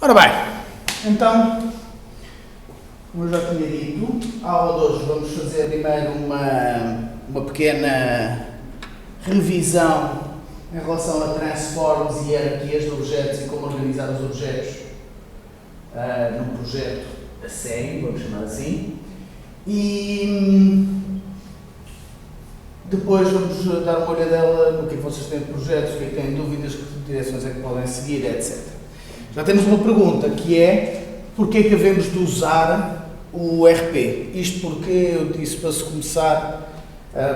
Ora bem, então, como eu já tinha dito, a aula de hoje vamos fazer primeiro uma pequena revisão em relação a transforms e hierarquias de objetos e como organizar os objetos num projeto a sério, vamos chamar assim. E depois vamos dar uma olhadela no que vocês têm de projetos, o que têm dúvidas, que direções é que podem seguir, etc. Já temos uma pergunta que é: porquê que havemos de usar o RP? Isto porque eu disse para se começar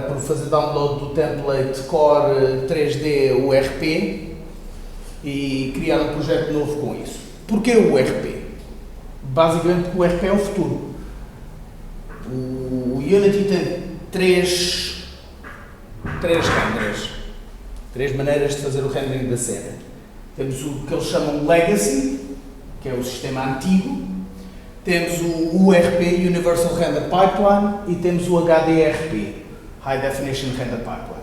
por fazer download do template Core 3D URP e criar um projeto novo com isso. Porquê o URP? Basicamente porque o URP é o futuro. O Unity tem três renders, três maneiras de fazer o rendering da cena. Temos o que eles chamam Legacy, que é o sistema antigo, temos o URP, Universal Render Pipeline, e temos o HDRP, High Definition Render Pipeline.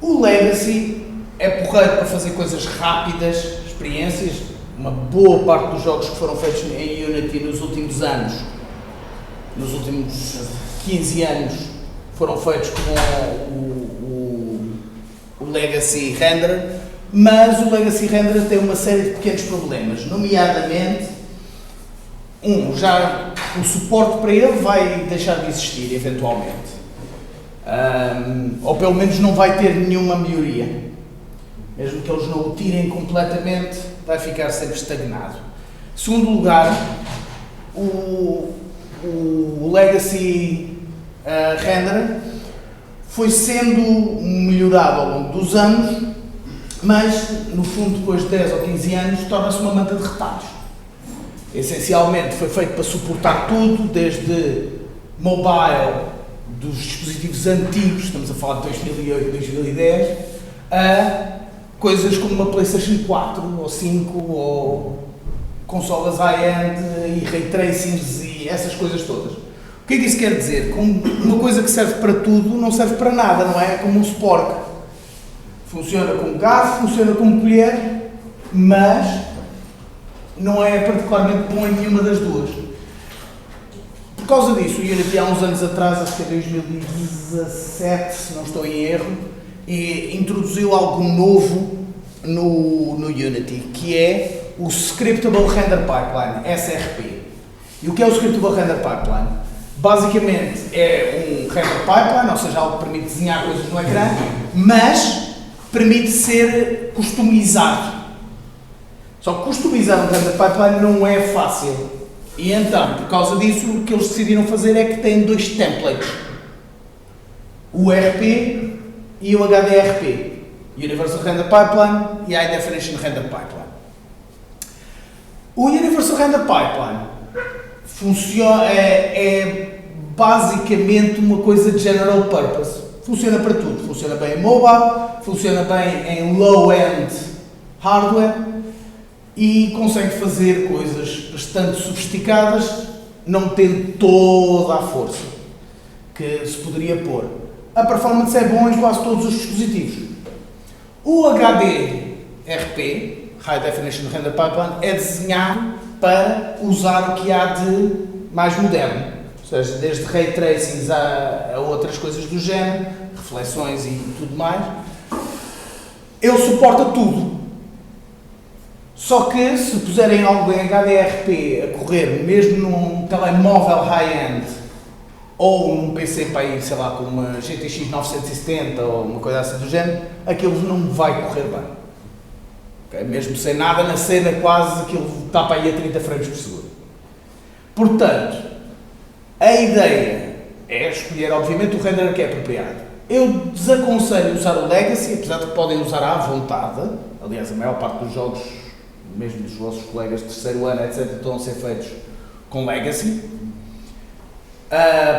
O Legacy é porreiro para fazer coisas rápidas, experiências. Uma boa parte dos jogos que foram feitos em Unity nos últimos anos, nos últimos 15 anos, foram feitos com o Legacy Render, mas o Legacy Render tem uma série de pequenos problemas, nomeadamente, já o suporte para ele vai deixar de existir eventualmente, ou pelo menos não vai ter nenhuma melhoria. Mesmo que eles não o tirem completamente, vai ficar sempre estagnado. Segundo lugar, o Legacy Render foi sendo melhorado ao longo dos anos, mas no fundo, depois de 10 ou 15 anos, torna-se uma manta de retalhos. Essencialmente foi feito para suportar tudo, desde mobile dos dispositivos antigos, estamos a falar de 2008, 2010, a coisas como uma PlayStation 4 ou 5 ou consolas high-end e ray tracings e essas coisas todas. O que é que isso quer dizer? Como uma coisa que serve para tudo não serve para nada, não é? Como um spork. Funciona como garfo, funciona como colher, mas não é particularmente bom em nenhuma das duas. Por causa disso, o Unity há uns anos atrás, acho que é 2017, se não estou em erro, e introduziu algo novo no Unity, que é o Scriptable Render Pipeline, SRP. E o que é o Scriptable Render Pipeline? Basicamente é um Render Pipeline, ou seja, algo que permite desenhar coisas no ecrã, mas permite ser customizado. Só que customizar um Render Pipeline não é fácil. E então, por causa disso, o que eles decidiram fazer é que têm dois templates. O URP e o HDRP. Universal Render Pipeline e High Definition Render Pipeline. O Universal Render Pipeline funciona, é basicamente uma coisa de general purpose. Funciona para tudo. Funciona bem em mobile, funciona bem em low-end hardware e consegue fazer coisas bastante sofisticadas, não tendo toda a força que se poderia pôr. A performance é boa em quase todos os dispositivos. O HDRP, High Definition Render Pipeline, é desenhado para usar o que há de mais moderno. Ou seja, desde ray tracings a outras coisas do género, reflexões e tudo mais. Ele suporta tudo. Só que se puserem algo em HDRP a correr, mesmo num telemóvel high-end, ou num PC para ir, sei lá, com uma GTX 970 ou uma coisa assim do género, aquilo não vai correr bem. Okay? Mesmo sem nada na cena, quase aquilo está para aí a 30 frames por segundo. Portanto, a ideia é escolher, obviamente, o render que é apropriado. Eu desaconselho usar o Legacy, apesar de que podem usar à vontade. Aliás, a maior parte dos jogos, mesmo dos vossos colegas de terceiro ano, etc., estão a ser feitos com Legacy.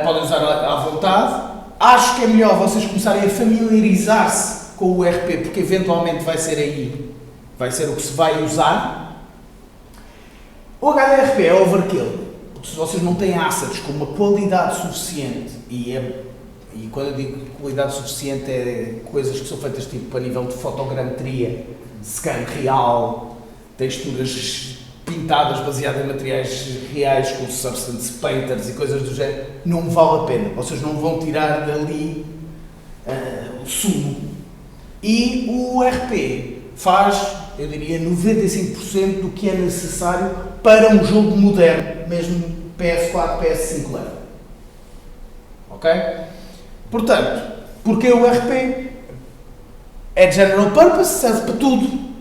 Podem usar à vontade. Acho que é melhor vocês começarem a familiarizar-se com o URP, porque eventualmente vai ser aí, vai ser o que se vai usar. O HDRP é overkill, porque se vocês não têm assets com uma qualidade suficiente, e quando eu digo qualidade suficiente é coisas que são feitas tipo a nível de fotogrametria, scan real, texturas pintadas baseadas em materiais reais, com substance painters e coisas do género, não vale a pena. Vocês não vão tirar dali o sumo. E o RP faz, eu diria, 95% do que é necessário para um jogo moderno, mesmo PS4, PS5 leve. Ok? Portanto, porque o RP é general purpose, serve para tudo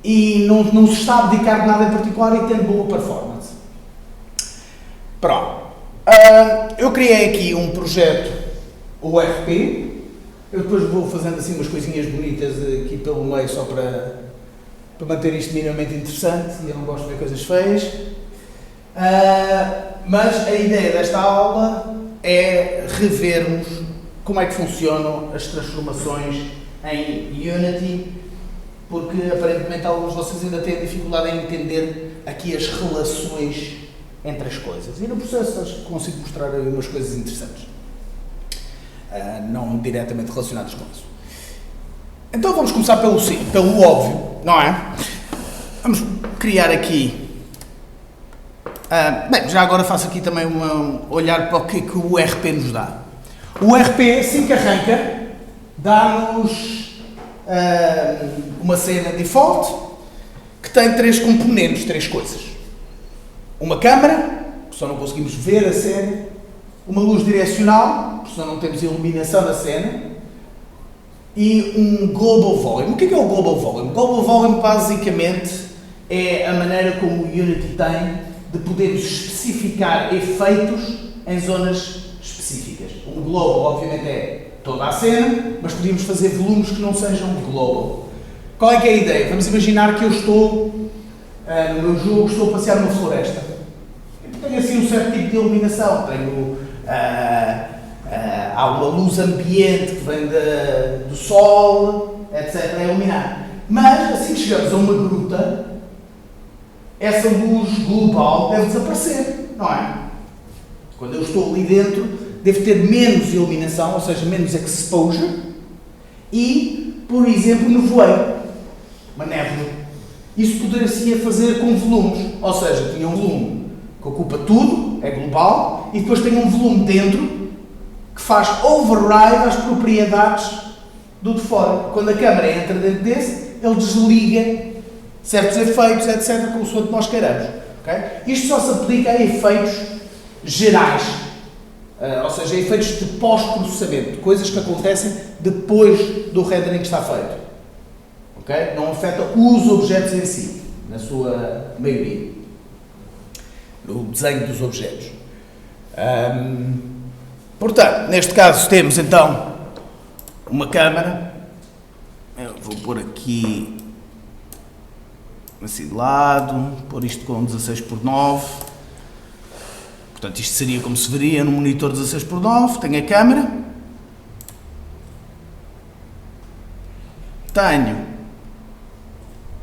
e não se está a dedicar de nada em particular e tem boa performance. Pronto. Eu criei aqui um projeto, o RP. Eu depois vou fazendo assim umas coisinhas bonitas aqui pelo meio só para manter isto minimamente interessante, e eu não gosto de ver coisas feias. Mas a ideia desta aula é revermos como é que funcionam as transformações em Unity, porque aparentemente alguns de vocês ainda têm dificuldade em entender aqui as relações entre as coisas. E no processo acho que consigo mostrar aí umas coisas interessantes, não diretamente relacionadas com isso. Então vamos começar pelo óbvio, não é? Vamos criar aqui... bem, já agora faço aqui também olhar para o que o RP nos dá. O RP, assim que arranca, dá-nos uma cena default que tem 3 componentes, 3 coisas. Uma câmera, porque só não conseguimos ver a cena. Uma luz direcional, porque só não temos iluminação na cena. E um Global Volume. O que é o Global Volume? O Global Volume basicamente é a maneira como o Unity tem de podermos especificar efeitos em zonas específicas. Um global, obviamente, é toda a cena, mas podíamos fazer volumes que não sejam global. Qual é que é a ideia? Vamos imaginar que eu estou, no meu jogo, estou a passear numa floresta. Tenho assim um certo tipo de iluminação. Há uma luz ambiente que vem do sol, etc., a iluminar. Mas, assim que chegamos a uma gruta, essa luz global deve desaparecer, não é? Quando eu estou ali dentro, devo ter menos iluminação, ou seja, menos exposure, e, por exemplo, nevoeiro, uma névoa. Isso poderia-se fazer com volumes, ou seja, tinha um volume que ocupa tudo, é global, e depois tem um volume dentro que faz override às propriedades do de fora. Quando a câmera entra dentro desse, ele desliga certos efeitos, etc., como nós queiramos. Okay? Isto só se aplica a efeitos gerais, ou seja, efeitos de pós-processamento, coisas que acontecem depois do rendering que está feito. Okay? Não afeta os objetos em si, na sua maioria, no desenho dos objetos. Portanto, neste caso temos então uma câmara. Eu vou pôr aqui assim de lado, pôr isto com 16:9. Portanto, isto seria como se veria no monitor 16:9. Tenho a câmera. Tenho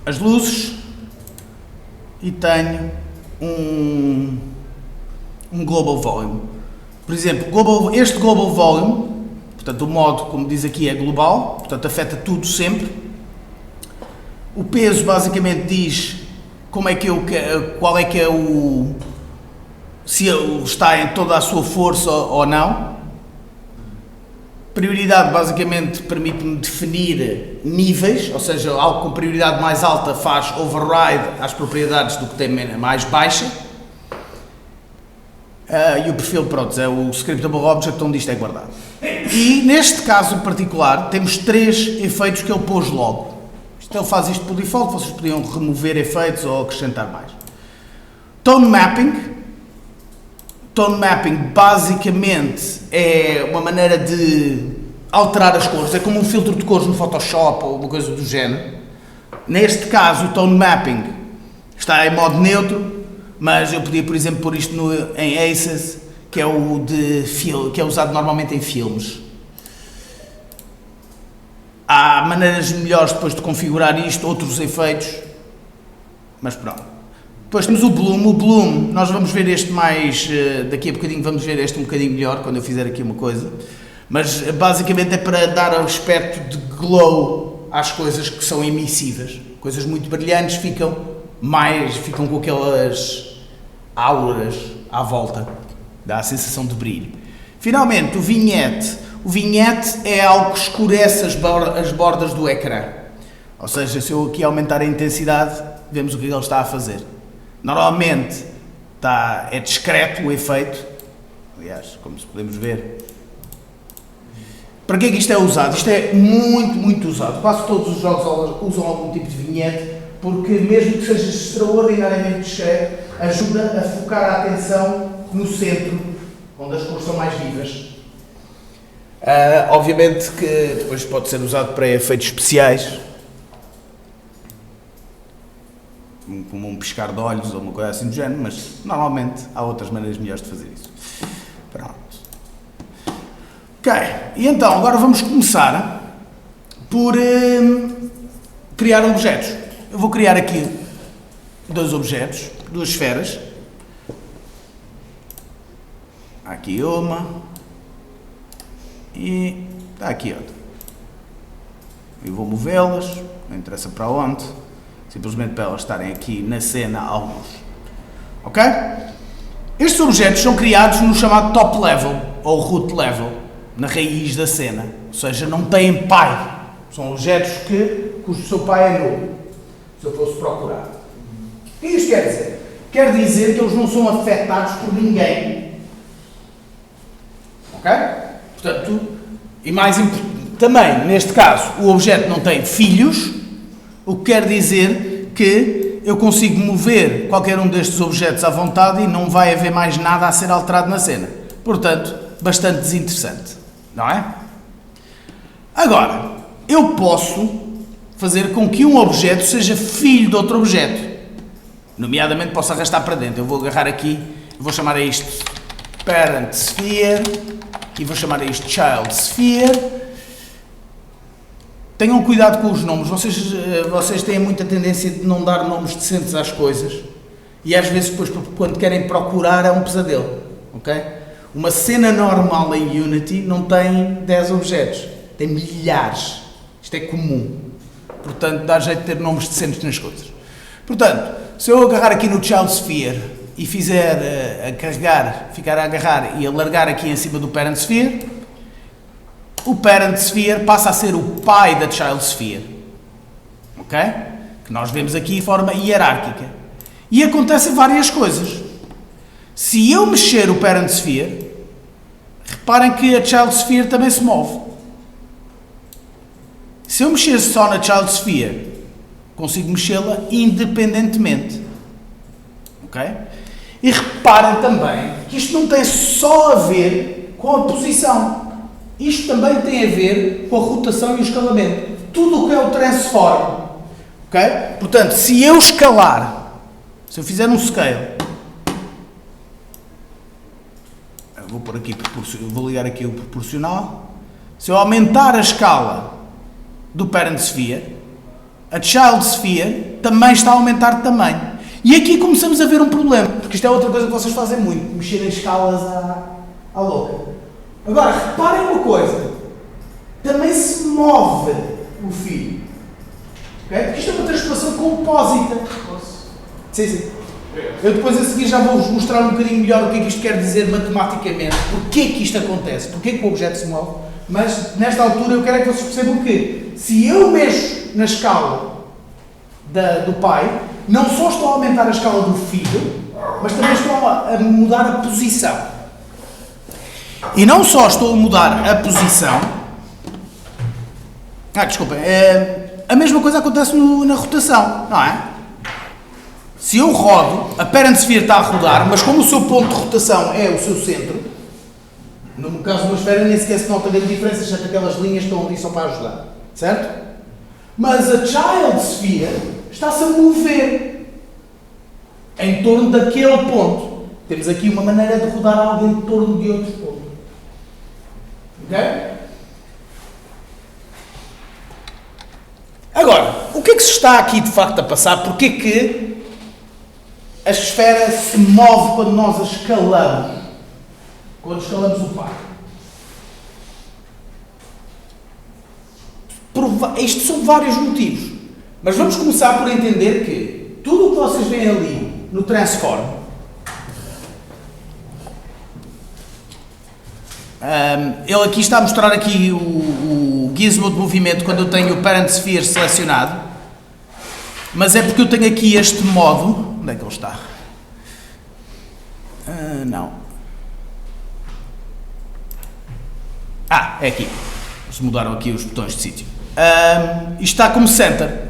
as luzes. E tenho um Global Volume. Por exemplo, este Global Volume, portanto, o modo, como diz aqui, é global, portanto, afeta tudo sempre. O peso basicamente diz como é que qual é que é se ele está em toda a sua força ou não. Prioridade basicamente permite-me definir níveis, ou seja, algo com prioridade mais alta faz override às propriedades do que tem mais baixa. E o perfil, pronto, é o Scriptable Object onde isto é guardado. E neste caso em particular, temos 3 efeitos que ele pôs logo. Ele faz isto por default, vocês podiam remover efeitos ou acrescentar mais. Tone Mapping. Tone Mapping basicamente é uma maneira de alterar as cores, é como um filtro de cores no Photoshop ou uma coisa do género. Neste caso o Tone Mapping está em modo neutro, mas eu podia, por exemplo, pôr isto em Aces, que é que é usado normalmente em filmes. Há maneiras melhores depois de configurar isto, outros efeitos, mas pronto. Depois temos o Bloom. O Bloom, nós vamos ver este mais, daqui a bocadinho vamos ver este um bocadinho melhor, quando eu fizer aqui uma coisa. Mas basicamente é para dar o aspecto de glow às coisas que são emissivas. Coisas muito brilhantes ficam mais ficam com aquelas auras à volta, dá a sensação de brilho. Finalmente, o vignette. O vignette é algo que escurece as bordas do ecrã. Ou seja, se eu aqui aumentar a intensidade, vemos o que ele está a fazer. Normalmente é discreto o efeito, aliás, como podemos ver. Para que é que isto é usado? Isto é muito usado. Quase todos os jogos usam algum tipo de vignette, porque mesmo que seja extraordinariamente discreto, ajuda a focar a atenção no centro, onde as cores são mais vivas. Obviamente que depois pode ser usado para efeitos especiais, como um piscar de olhos ou uma coisa assim do género, mas normalmente há outras maneiras melhores de fazer isso. Pronto. Ok, e então agora vamos começar por criar objetos. Eu vou criar aqui dois objetos, duas esferas. Há aqui uma e está aqui outra. Eu vou movê-las, não interessa para onde, simplesmente para elas estarem aqui na cena alguns. Ok? Estes objetos são criados no chamado top level ou root level, na raiz da cena, ou seja, não têm pai. São objetos cujo seu pai é nulo, se eu fosse procurar. O que isto quer dizer? Quer dizer que eles não são afetados por ninguém. Ok? Portanto, e mais também, neste caso, o objeto não tem filhos, o que quer dizer que eu consigo mover qualquer um destes objetos à vontade e não vai haver mais nada a ser alterado na cena. Portanto, bastante desinteressante, não é? Agora, eu posso fazer com que um objeto seja filho de outro objeto. Nomeadamente, posso arrastar para dentro. Eu vou agarrar aqui, vou chamar a isto Parent Sphere e vou chamar a isto Child Sphere. Tenham cuidado com os nomes. Vocês têm muita tendência de não dar nomes decentes às coisas e às vezes depois, quando querem procurar, é um pesadelo. Ok? Uma cena normal em Unity não tem 10 objetos, tem milhares. Isto é comum. Portanto, dá jeito de ter nomes decentes nas coisas. Portanto, se eu agarrar aqui no Child Sphere e fizer a carregar, ficar a agarrar e a largar aqui em cima do Parent Sphere, o Parent Sphere passa a ser o pai da Child Sphere. Ok? Que nós vemos aqui de forma hierárquica. E acontecem várias coisas. Se eu mexer o Parent Sphere, reparem que a Child Sphere também se move. Se eu mexer só na Child Sphere, consigo mexê-la independentemente. Ok? E reparem também que isto não tem só a ver com a posição. Isto também tem a ver com a rotação e o escalamento. Tudo o que é o transform. Ok? Portanto, se eu escalar, se eu fizer um scale, vou ligar aqui o proporcional. Se eu aumentar a escala do Parent Sphere, a Child Sphere também está a aumentar de tamanho. E aqui começamos a ver um problema, porque isto é outra coisa que vocês fazem muito, mexer em escalas à louca. Agora, reparem uma coisa, também se move o fio, okay? Porque isto é uma transformação compósita. Sim. Eu depois a seguir já vou-vos mostrar um bocadinho melhor o que é que isto quer dizer matematicamente, porque é que isto acontece, porque é que o objeto se move, mas nesta altura eu quero é que vocês percebam que, se eu mexo na escala do pai, não só estou a aumentar a escala do filho, mas também estou a mudar a posição. E não só estou a mudar a posição... desculpem. A mesma coisa acontece na rotação, não é? Se eu rodo, a Parent Sphere está a rodar, mas como o seu ponto de rotação é o seu centro, no caso de uma esfera nem sequer se nota grande diferença, exceto aquelas linhas que estão ali só para ajudar. Certo? Mas a Child Sphere está-se a mover em torno daquele ponto. Temos aqui uma maneira de rodar algo em torno de outro ponto. Ok? Agora, o que é que se está aqui de facto a passar? Porque é que a esfera se move quando nós a escalamos? Quando escalamos o par? Isto são vários motivos. Mas vamos começar por entender que tudo o que vocês veem ali no transform, ele aqui está a mostrar aqui o gizmo de movimento quando eu tenho o Parent Sphere selecionado, mas é porque eu tenho aqui este modo. Onde é que ele está? Não. É aqui. Eles mudaram aqui os botões de sítio. Isto está como center.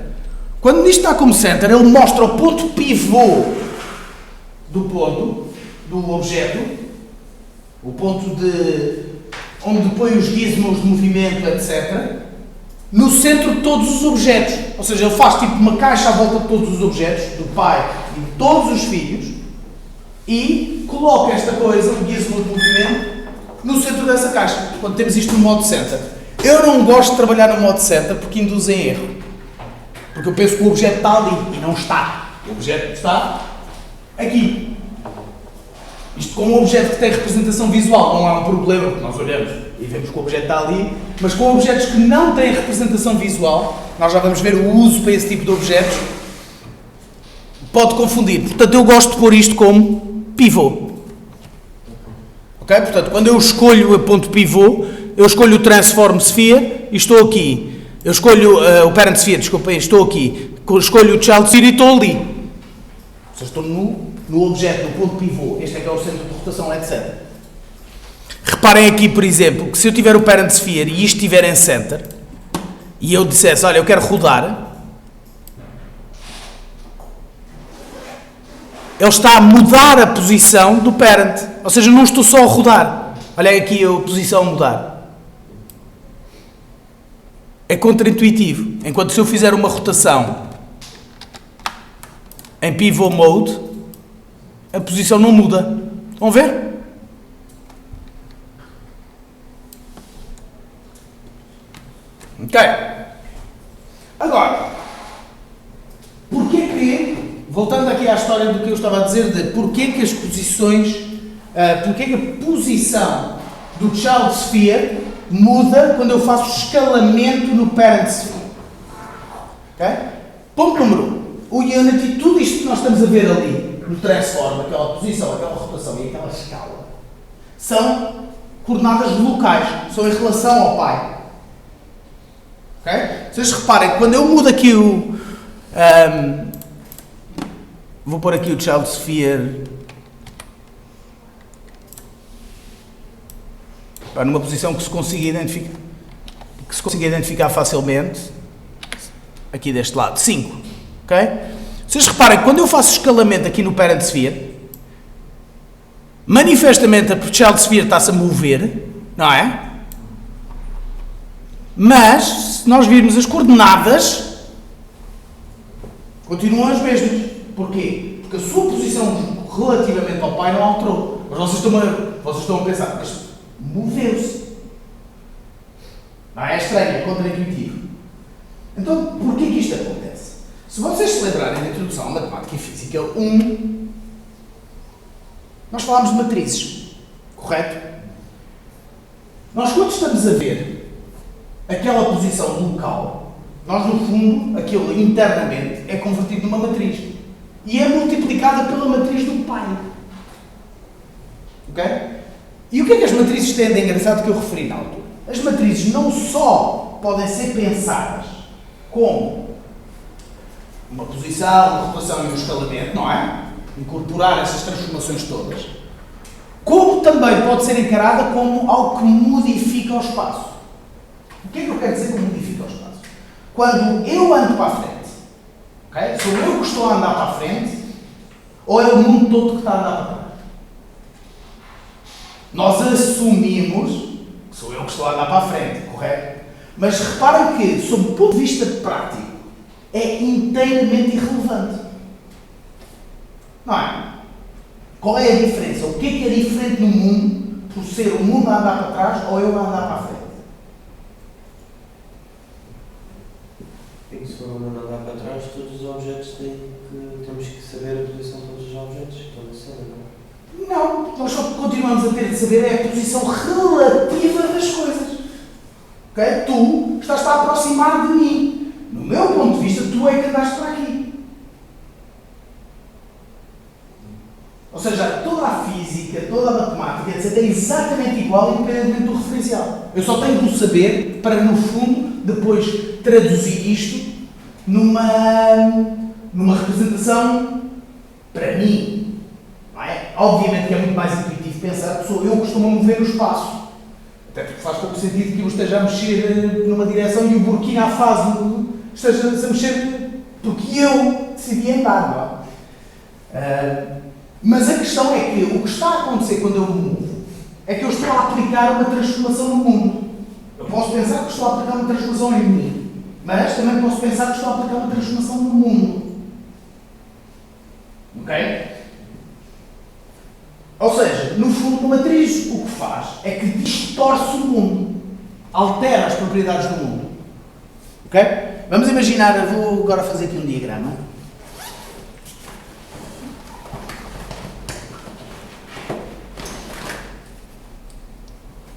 Quando isto está como center, ele mostra o ponto pivô do ponto, do objeto, o ponto de onde põe os gizmos de movimento, etc., no centro de todos os objetos. Ou seja, ele faz tipo uma caixa à volta de todos os objetos, do pai e de todos os filhos, e coloca esta coisa, o gizmo de movimento, no centro dessa caixa, quando temos isto no modo center. Eu não gosto de trabalhar no modo center porque induz em erro. Porque eu penso que o objeto está ali e não está. O objeto está aqui. Isto com um objeto que tem representação visual não há um problema, porque nós olhamos e vemos que o objeto está ali, mas com objetos que não têm representação visual, nós já vamos ver o uso para esse tipo de objetos, pode confundir. Portanto, eu gosto de pôr isto como pivô. Ok? Portanto, quando eu escolho o ponto pivô, eu escolho o Transform Sphere e estou aqui. Eu escolho o Parent Sphere, desculpem, estou aqui. Escolho o Child Sphere e estou ali. Ou seja, estou no objeto, no ponto pivô. Este é que é o centro de rotação, etc. Reparem aqui, por exemplo, que se eu tiver o Parent Sphere e isto estiver em Center, e eu dissesse, olha, eu quero rodar, ele está a mudar a posição do Parent. Ou seja, não estou só a rodar. Olha aqui a posição a mudar. É contraintuitivo. Enquanto se eu fizer uma rotação em Pivot Mode, a posição não muda. Vão ver? Ok. Agora, porquê que, voltando aqui à história do que eu estava a dizer, de porquê que as posições, porquê que a posição do Child Sphere muda quando eu faço escalamento no Parent Sphere. Okay? Ponto número 1. O Unity, tudo isto que nós estamos a ver ali, no Transform, aquela posição, aquela rotação e aquela escala, são coordenadas locais, são em relação ao pai. Okay? Vocês reparem, quando eu mudo aqui o... vou pôr aqui o Child Sphere numa posição que se consiga identificar facilmente, aqui deste lado, 5, ok? Vocês reparem, quando eu faço escalamento aqui no Parent Sphere, manifestamente a Child Sphere está-se a mover, não é? Mas, se nós virmos as coordenadas, continuam as mesmas. Porquê? Porque a sua posição relativamente ao pai não alterou. Mas vocês estão a pensar, mas moveu-se. Não é estranho, é contraintuitivo. Então, porquê que isto acontece? Se vocês se lembrarem da introdução à matemática e física 1, nós falámos de matrizes, correto? Nós, quando estamos a ver aquela posição local, nós, no fundo, aquilo internamente é convertido numa matriz. E é multiplicada pela matriz do pai. Ok? E o que é que as matrizes têm de engraçado que eu referi na altura? As matrizes não só podem ser pensadas como uma posição, uma rotação e um escalamento, não é? Incorporar essas transformações todas, como também pode ser encarada como algo que modifica o espaço. O que é que eu quero dizer com modifica o espaço? Quando eu ando para a frente, okay? Sou eu que estou a andar para a frente ou é o mundo todo que está a andar para trás? Nós assumimos que sou eu que estou a andar para a frente, correto? Mas reparem que, sob o ponto de vista prático, é inteiramente irrelevante. Não é? Qual é a diferença? O que é diferente no mundo por ser o mundo a andar para trás ou eu a andar para a frente? E se for o mundo a andar para trás, todos os objetos temos que saber a posição de todos os objetos que estão na cena, não é? Não, nós só continuamos a ter de saber é a posição relativa das coisas. Okay? Tu estás a aproximar de mim. No meu ponto de vista, tu é que andaste para aqui. Ou seja, toda a física, toda a matemática, etc., é exatamente igual independentemente do referencial. Eu só tenho de o saber para, no fundo, depois traduzir isto numa representação para mim. Não é? Obviamente que é muito mais intuitivo pensar que sou eu que costumo mover no espaço. Até porque faz todo o sentido que eu esteja a mexer numa direção e o Burkina Faso esteja a mexer porque eu decidi andar. Não é? Mas a questão é que o que está a acontecer quando eu me movo é que eu estou a aplicar uma transformação no mundo. Eu posso pensar que estou a aplicar uma transformação em mim, mas também posso pensar que estou a aplicar uma transformação no mundo. Ok? Ou seja, no fundo, uma matriz o que faz é que distorce o mundo, altera as propriedades do mundo. Ok? Vamos imaginar, eu vou agora fazer aqui um diagrama.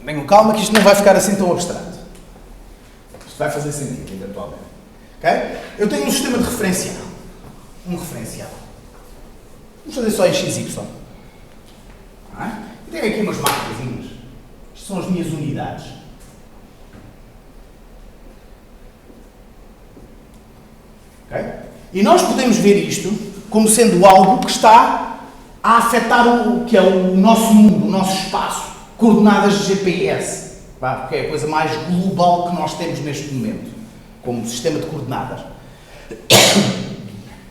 Tenham calma que isto não vai ficar assim tão abstrato. Isto vai fazer sentido, eventualmente. Okay? Eu tenho um sistema de referencial. Um referencial. Vamos fazer só em XY. Tenho aqui umas marcazinhas. Isto são as minhas unidades. Okay? E nós podemos ver isto como sendo algo que está a afetar o que é o nosso mundo, o nosso espaço. Coordenadas de GPS, porque é a coisa mais global que nós temos neste momento, como sistema de coordenadas.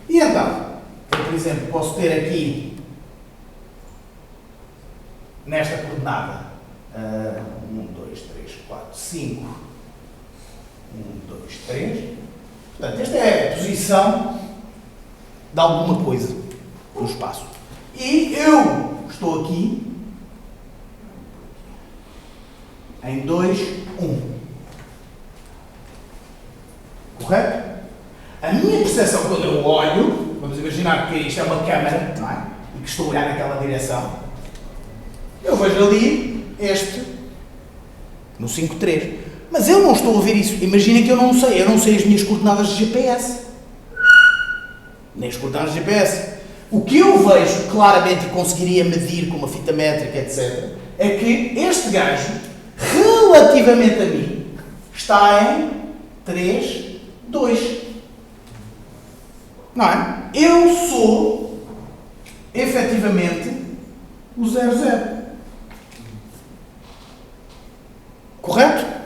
E então, eu, por exemplo, posso ter aqui, nesta coordenada, 1, 2, 3, 4, 5, 1, 2, 3. Portanto, esta é a posição de alguma coisa no espaço. E eu estou aqui em 2, 1. Correto? A minha percepção quando eu olho, vamos imaginar que isto é uma câmara, não é? E que estou a olhar naquela direção, eu vejo ali este no 5,3. Mas eu não estou a ver isso. Imaginem que eu não sei as minhas coordenadas de GPS. Nem as coordenadas de GPS. O que eu vejo claramente e conseguiria medir com uma fita métrica, etc., é que este gajo, relativamente a mim, está em 3, 2. Não é? Eu sou, efetivamente, o 0, 0. Correto?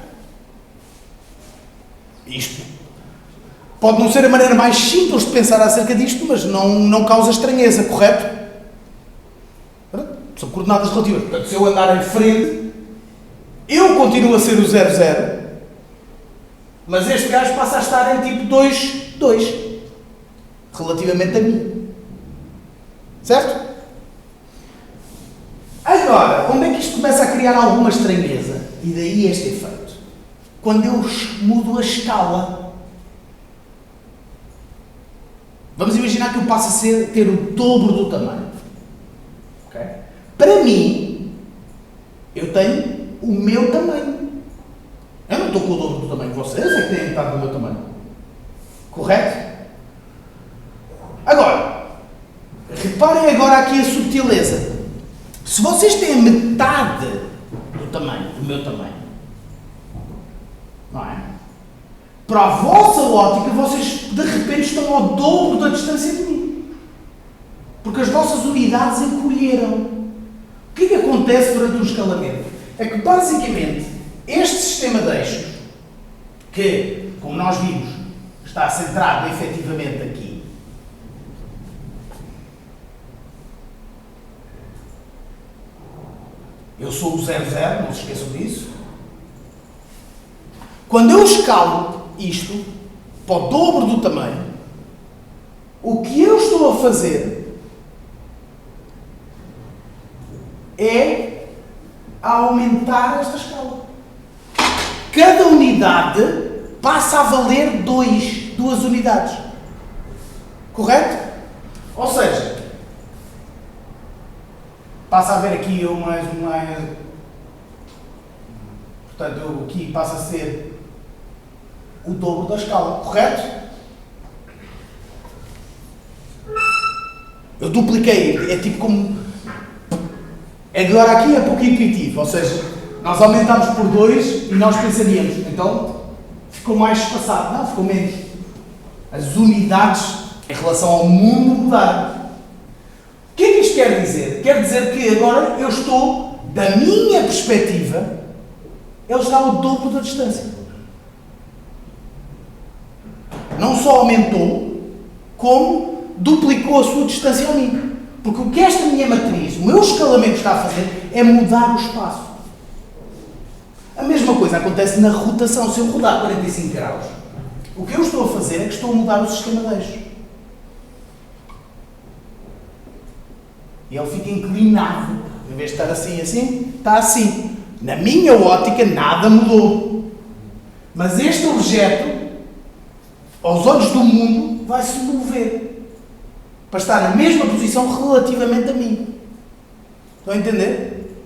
Isto pode não ser a maneira mais simples de pensar acerca disto, mas não causa estranheza, correto? São coordenadas relativas. Portanto, se eu andar em frente, eu continuo a ser o 0, 0, mas este gajo passa a estar em tipo 2, 2. Relativamente a mim. Certo? Agora, onde é que isto começa a criar alguma estranheza? E daí este efeito. Quando eu mudo a escala. Vamos imaginar que eu passo a ter o dobro do tamanho. Okay? Para mim, eu tenho o meu tamanho. Eu não estou com o dobro do tamanho de vocês, é que têm metade do meu tamanho. Correto? Agora, reparem agora aqui a subtileza. Se vocês têm metade do tamanho, do meu tamanho, não é? Para a vossa ótica, vocês de repente estão ao dobro da distância de mim. Porque as vossas unidades encolheram. O que é que acontece durante um escalamento? É que basicamente este sistema de eixos, que, como nós vimos, está centrado efetivamente aqui, eu sou o 0, 0, não se esqueçam disso. Quando eu escalo isto para o dobro do tamanho, o que eu estou a fazer é aumentar esta escala. Cada unidade passa a valer 2 unidades. Correto? Ou seja, passa a haver aqui mais. Portanto, aqui passa a ser o dobro da escala, correto? Eu dupliquei, é tipo como... Agora aqui é pouco intuitivo, ou seja, nós aumentámos por 2 e nós pensaríamos, então ficou mais espaçado. Não, ficou menos. As unidades em relação ao mundo mudaram. O que é que isto quer dizer? Quer dizer que agora eu estou, da minha perspectiva, ele está ao dobro da distância. Não só aumentou, como duplicou a sua distância a mim. Porque o que esta minha matriz, o meu escalamento está a fazer, é mudar o espaço. A mesma coisa acontece na rotação. Se eu rodar 45 graus, o que eu estou a fazer é que estou a mudar o sistema de eixos. E ele fica inclinado. Em vez de estar assim, assim, está assim. Na minha ótica, nada mudou. Mas este objeto, aos olhos do mundo, vai se mover. Para estar na mesma posição relativamente a mim. Estão a entender?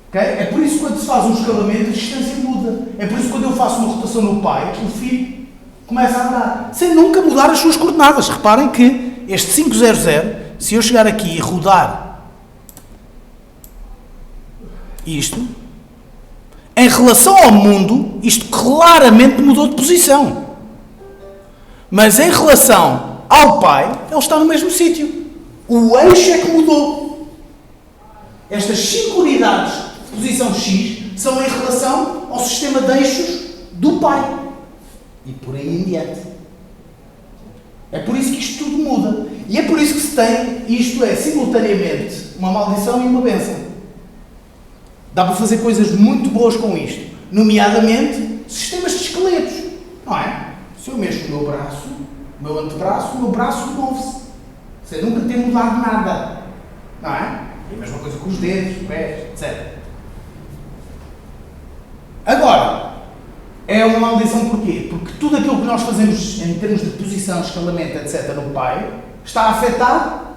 Okay? É por isso que quando se faz um escalamento, a distância muda. É por isso que quando eu faço uma rotação no pai, o filho começa a andar. Sem nunca mudar as suas coordenadas. Reparem que este 500, se eu chegar aqui e rodar isto, em relação ao mundo, isto claramente mudou de posição. Mas em relação ao pai, ele está no mesmo sítio. O eixo é que mudou. Estas 5 unidades de posição X são em relação ao sistema de eixos do pai. E por aí em diante. É por isso que isto tudo muda. E é por isso que se tem, isto é, simultaneamente, uma maldição e uma bênção. Dá para fazer coisas muito boas com isto. Nomeadamente, sistemas de esqueletos. Não é? Se eu mexo o meu braço, o meu antebraço, o meu braço move-se. Sem nunca ter mudado nada. Não é? E a mesma coisa com os dedos, os pés, etc. Agora, é uma maldição porquê? Porque tudo aquilo que nós fazemos em termos de posição, escalamento, etc. no pai, está a afetar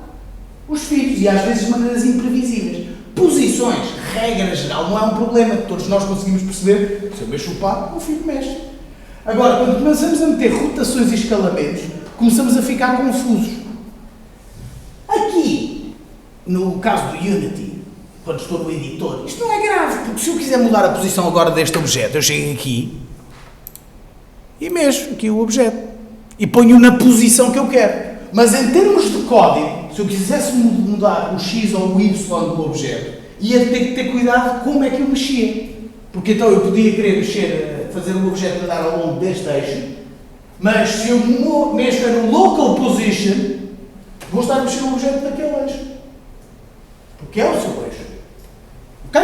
os filhos e às vezes de maneiras imprevisíveis. Posições, regra geral, não é um problema. Todos nós conseguimos perceber, se eu mexo o pá, o filho mexe. Agora, quando começamos a meter rotações e escalamentos, começamos a ficar confusos. Aqui, no caso do Unity, quando estou no editor, isto não é grave, porque se eu quiser mudar a posição agora deste objeto, eu chego aqui e mexo aqui o objeto e ponho na posição que eu quero. Mas em termos de código, se eu quisesse mudar o X ou o Y do objeto, ia ter que ter cuidado como é que eu mexia. Porque então eu podia querer mexer, fazer o objeto andar ao longo deste eixo, mas se eu mexo no local position, vou estar a mexer o objeto naquele eixo. Porque é o seu eixo. Ok?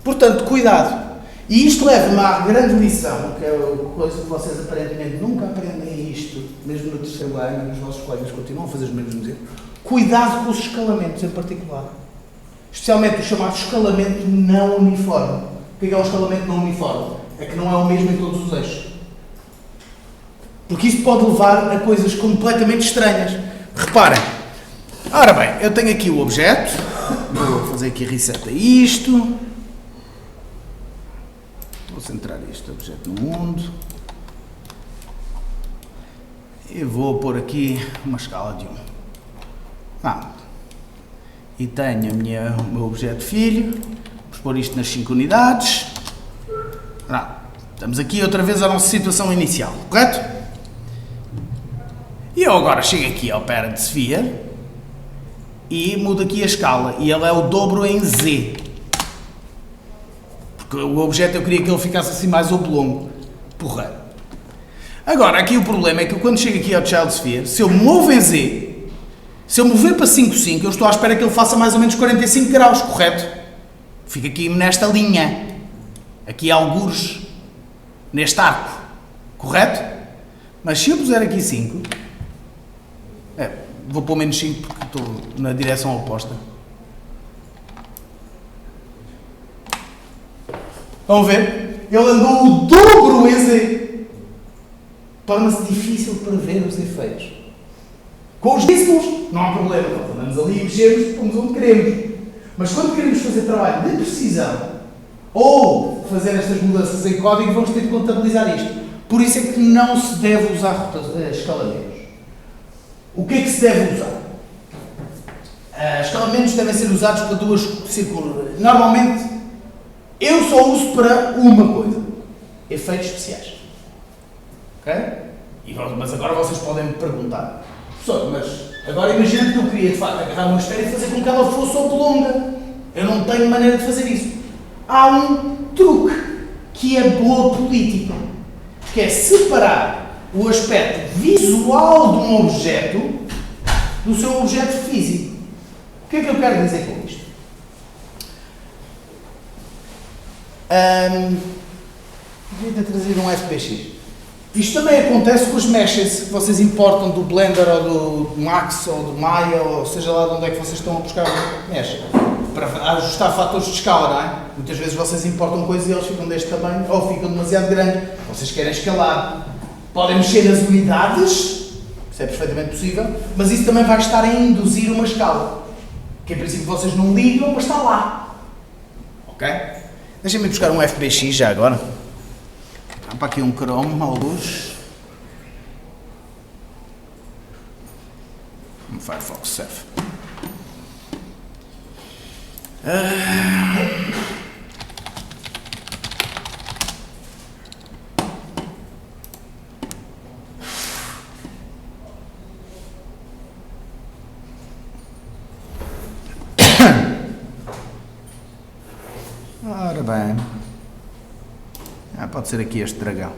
Portanto, cuidado. E isto leva-me à grande lição, que é a coisa que vocês aparentemente nunca aprendem isto, mesmo no terceiro ano, os vossos colegas continuam a fazer os mesmos erros. Cuidado com os escalamentos em particular. Especialmente o chamado escalamento não uniforme. O que é o escalamento não uniforme? É que não é o mesmo em todos os eixos. Porque isso pode levar a coisas completamente estranhas. Reparem. Ora bem, eu tenho aqui o objeto. Vou fazer aqui reset a isto. Vou centrar este objeto no mundo. E vou pôr aqui uma escala de 1. E tenho o meu objeto filho. Vamos pôr isto nas 5 unidades. Estamos aqui outra vez à nossa situação inicial, correto? E eu agora chego aqui ao Parent Sphere e mudo aqui a escala. E ele é o dobro em Z. Porque o objeto eu queria que ele ficasse assim mais oblongo. Porra. Agora, aqui o problema é que quando chego aqui ao Child Sphere, se eu movo em Z, se eu mover para 5,5, eu estou à espera que ele faça mais ou menos 45 graus, correto? Fica aqui nesta linha. Aqui algures neste arco. Correto? Mas se eu puser aqui 5, vou pôr menos 5 porque estou na direção oposta. Vão ver? Ele andou o dobro em Z. Torna-se difícil para ver os efeitos. Com os dízimos, não há problema. Nós andamos ali e mexemos, pomos onde queremos. Mas quando queremos fazer trabalho de precisão, ou fazer estas mudanças em código, vamos ter de contabilizar isto. Por isso é que não se deve usar escalamentos. O que é que se deve usar? Escalamentos devem ser usados para duas circunstâncias. Normalmente, eu só uso para uma coisa: efeitos especiais. Ok? Mas agora vocês podem me perguntar: professor, mas agora imagina que eu queria de facto agarrar uma esfera e fazer com que ela fosse oblonga. Eu não tenho maneira de fazer isso. Há um truque que é boa política, que é separar o aspecto visual de um objeto do seu objeto físico. O que é que eu quero dizer com isto? Devia ter trazido um FBX. Isto também acontece com os meshes que vocês importam do Blender ou do Max ou do Maya, ou seja lá de onde é que vocês estão a buscar mesh, para ajustar fatores de escala, não é? Muitas vezes vocês importam coisas e eles ficam deste tamanho ou ficam demasiado grandes. Vocês querem escalar. Podem mexer nas unidades, isso é perfeitamente possível, mas isso também vai estar a induzir uma escala, que em princípio vocês não ligam, mas está lá. Ok? Deixem-me buscar um FBX já agora. Há para aqui um Chrome, alguns. Um Firefox 7. Ora bem. Pode ser aqui este dragão.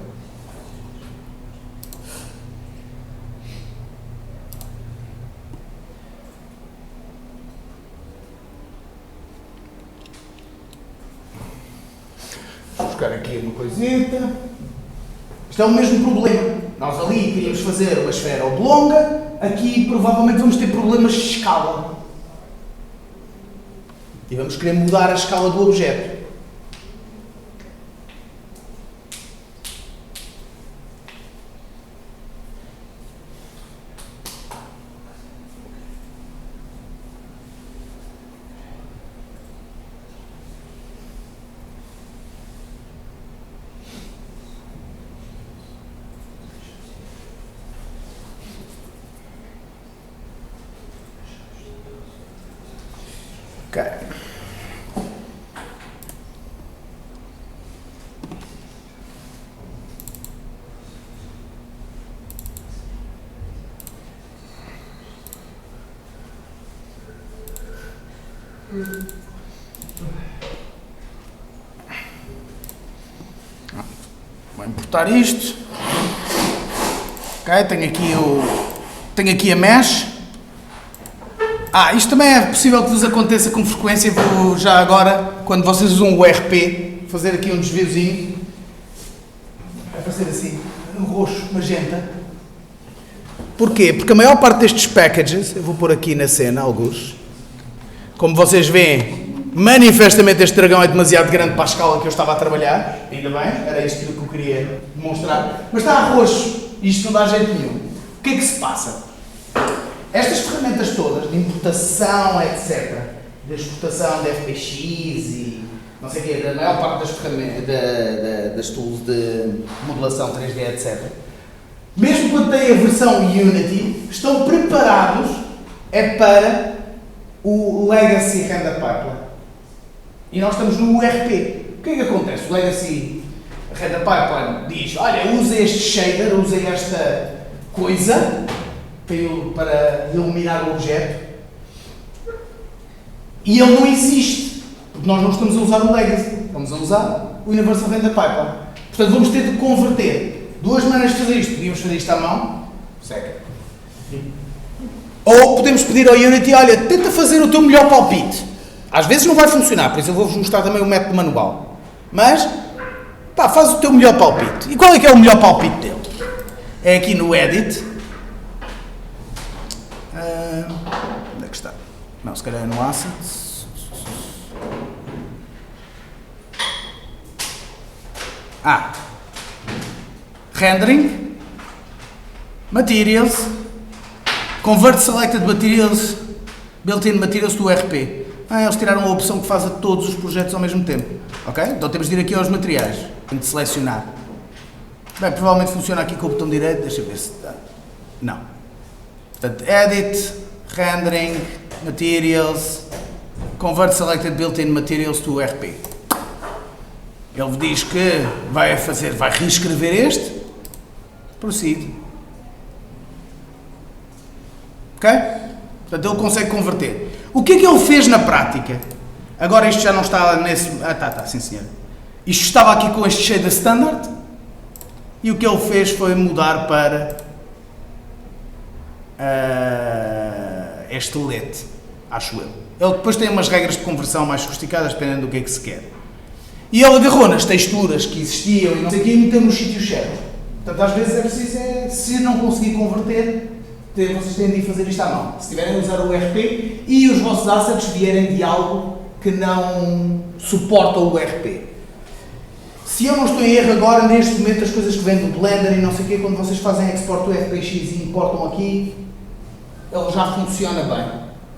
Vou buscar aqui uma coisita. Isto é o mesmo problema. Nós ali queríamos fazer uma esfera oblonga, aqui provavelmente vamos ter problemas de escala. E vamos querer mudar a escala do objeto. Ok. Vou importar isto. Ok, tenho aqui a mesh. Isto também é possível que vos aconteça com frequência. Vou já agora, quando vocês usam o RP, fazer aqui um desviozinho. Vai fazer assim, um roxo, magenta. Porquê? Porque a maior parte destes packages, eu vou pôr aqui na cena alguns, como vocês veem, manifestamente este dragão é demasiado grande para a escala que eu estava a trabalhar. Ainda bem, era isto que eu queria demonstrar. Mas está a roxo, isto não dá jeito nenhum. O que é que se passa? Estas ferramentas todas, de importação, etc., de exportação de FBX e não sei o quê, da maior parte das ferramentas, das tools de modelação 3D, etc., mesmo quando têm a versão Unity, estão preparados para o Legacy Render Pipeline. E nós estamos no URP. O que é que acontece? O Legacy Render Pipeline diz: olha, usa este shader, usa esta coisa para iluminar o objeto, e ele não existe, porque nós não estamos a usar o Legacy, estamos a usar o Universal Render Pipeline. Portanto, vamos ter de converter. Duas maneiras de fazer isto. Podíamos fazer isto à mão, seca. Ou podemos pedir ao Unity: olha, tenta fazer o teu melhor palpite. Às vezes não vai funcionar, por isso eu vou-vos mostrar também o método manual. Mas, faz o teu melhor palpite. E qual é que é o melhor palpite dele? É aqui no Edit. Onde é que está? Não, se calhar é no Assets. Rendering, Materials, Convert Selected Materials, Built-in Materials to RP. Eles tiraram a opção que faz a todos os projetos ao mesmo tempo. Ok? Então temos de ir aqui aos materiais, de selecionar. Bem, provavelmente funciona aqui com o botão direito, deixa eu ver se está. Não. Portanto, Edit, Rendering, Materials, Convert Selected Built-in Materials to URP. Ele diz que vai reescrever este. Proceed. Ok? Portanto, ele consegue converter. O que é que ele fez na prática? Agora isto já não está nesse... Tá, sim senhor. Isto estava aqui com este shader standard. E o que ele fez foi mudar para este LED, acho eu. Ele depois tem umas regras de conversão mais sofisticadas, dependendo do que é que se quer. E ele agarrou nas texturas que existiam e não sei o que e meteu nos sítios certos. Portanto, às vezes é preciso, se não conseguir converter, vocês têm de fazer isto à mão. Se tiverem a usar o URP e os vossos assets vierem de algo que não suporta o URP. Se eu não estou em erro agora, neste momento, as coisas que vêm do Blender e não sei o quê, quando vocês fazem export do FPX e importam aqui, ele já funciona bem.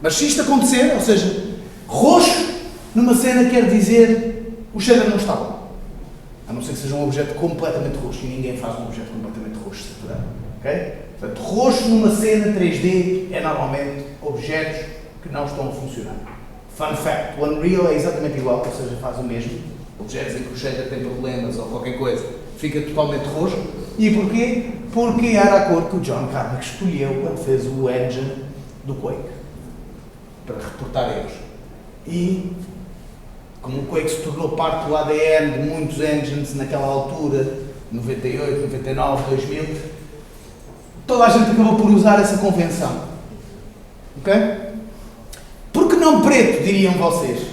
Mas se isto acontecer, ou seja, roxo numa cena quer dizer o shader não está bom. A não ser que seja um objeto completamente roxo, e ninguém faz um objeto completamente roxo saturado. Ok? Portanto, roxo numa cena 3D é normalmente objetos que não estão a funcionar. Fun fact, o Unreal é exatamente igual, ou seja, faz o mesmo. Objetos em que o shader tem problemas ou qualquer coisa, fica totalmente roxo. E porquê? Porque era a cor que o John Carmack escolheu quando fez o engine do Quake, para reportar erros. E, como o Quake se tornou parte do ADN de muitos engines naquela altura, 98, 99, 2000, toda a gente acabou por usar essa convenção. Ok? Por que não preto, diriam vocês?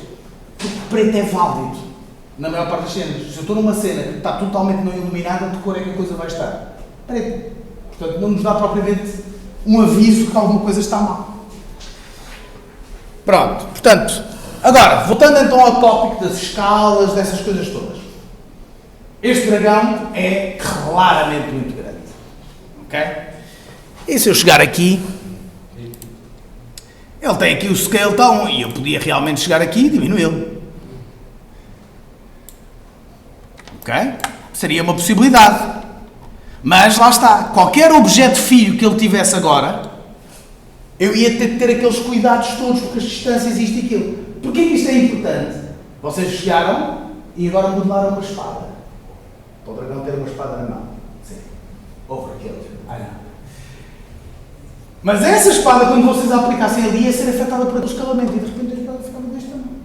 Porque preto é válido. Na maior parte das cenas. Se eu estou numa cena que está totalmente não iluminada, de cor é que a coisa vai estar? Preto. Portanto, não nos dá propriamente um aviso que alguma coisa está mal. Pronto. Portanto, agora, voltando então ao tópico das escalas, dessas coisas todas. Este dragão é claramente muito grande. Ok? E se eu chegar aqui, ele tem aqui o scale tal, e eu podia realmente chegar aqui e diminuí-lo. Ok? Seria uma possibilidade. Mas lá está. Qualquer objeto filho que ele tivesse agora, eu ia ter que ter aqueles cuidados todos, porque as distâncias, isto e aquilo. Porquê que isto é importante? Vocês chegaram e agora modelaram uma espada. Para o dragão ter uma espada na mão. Sim. Overkill. I know. Mas essa espada, quando vocês a aplicassem ali, ia ser afetada por aquele escalamento e de repente a espada ficava deste tamanho.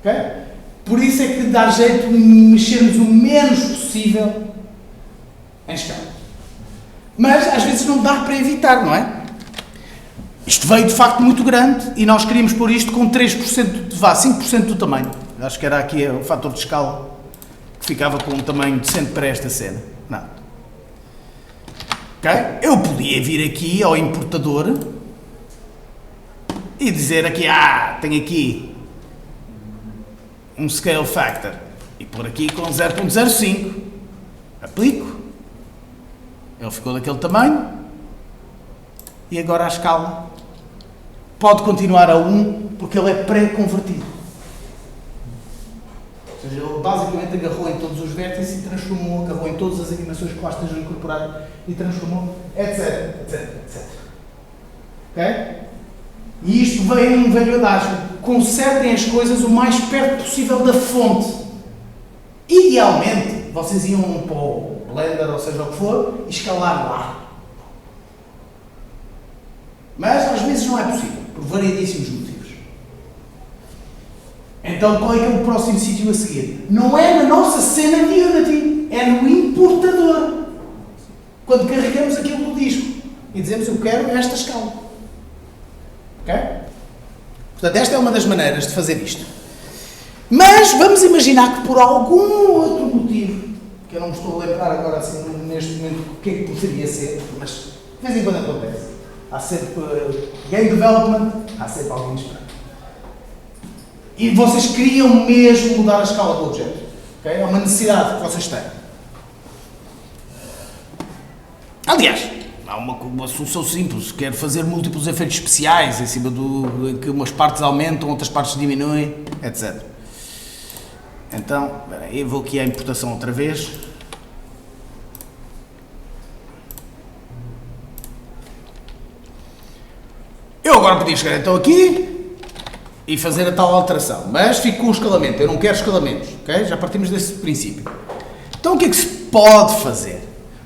Ok? Por isso é que dá jeito de mexermos o menos possível em escala. Mas às vezes não dá para evitar, não é? Isto veio de facto muito grande e nós queríamos pôr isto com 3%, 5% do tamanho. Acho que era aqui o fator de escala que ficava com um tamanho decente para esta cena. Não. Ok? Eu podia vir aqui ao importador e dizer aqui, tenho aqui um scale factor e pôr aqui com 0.05. Aplico. Ele ficou daquele tamanho e agora a escala pode continuar a 1 porque ele é pré-convertido. Ou seja, ele basicamente agarrou em todos os vértices e transformou, agarrou em todas as animações que lá estejam incorporadas e transformou, etc, etc, etc. Ok? E isto veio num velho adágio. Consertem as coisas o mais perto possível da fonte. Idealmente, vocês iam para o Blender, ou seja o que for, e escalar lá. Mas às vezes não é possível, por variedíssimos motivos. Então qual é que é o próximo sítio a seguir? Não é na nossa cena de Unity, é no importador. Quando carregamos aquilo do disco e dizemos eu quero esta escala. Ok? Portanto, esta é uma das maneiras de fazer isto. Mas vamos imaginar que por algum outro motivo, que eu não me estou a lembrar agora assim neste momento o que é que poderia ser, mas de vez em quando acontece. Há sempre game development, há sempre alguém esperando. E vocês queriam mesmo mudar a escala do objeto. Okay? É uma necessidade que vocês têm. Aliás, há uma solução simples. Quero fazer múltiplos efeitos especiais em cima do que umas partes aumentam, outras partes diminuem, etc. Então, espera aí, vou aqui à importação outra vez. Eu agora podia chegar então aqui e fazer a tal alteração, mas fico com o escalamento, eu não quero escalamentos, ok? Já partimos desse princípio. Então o que é que se pode fazer?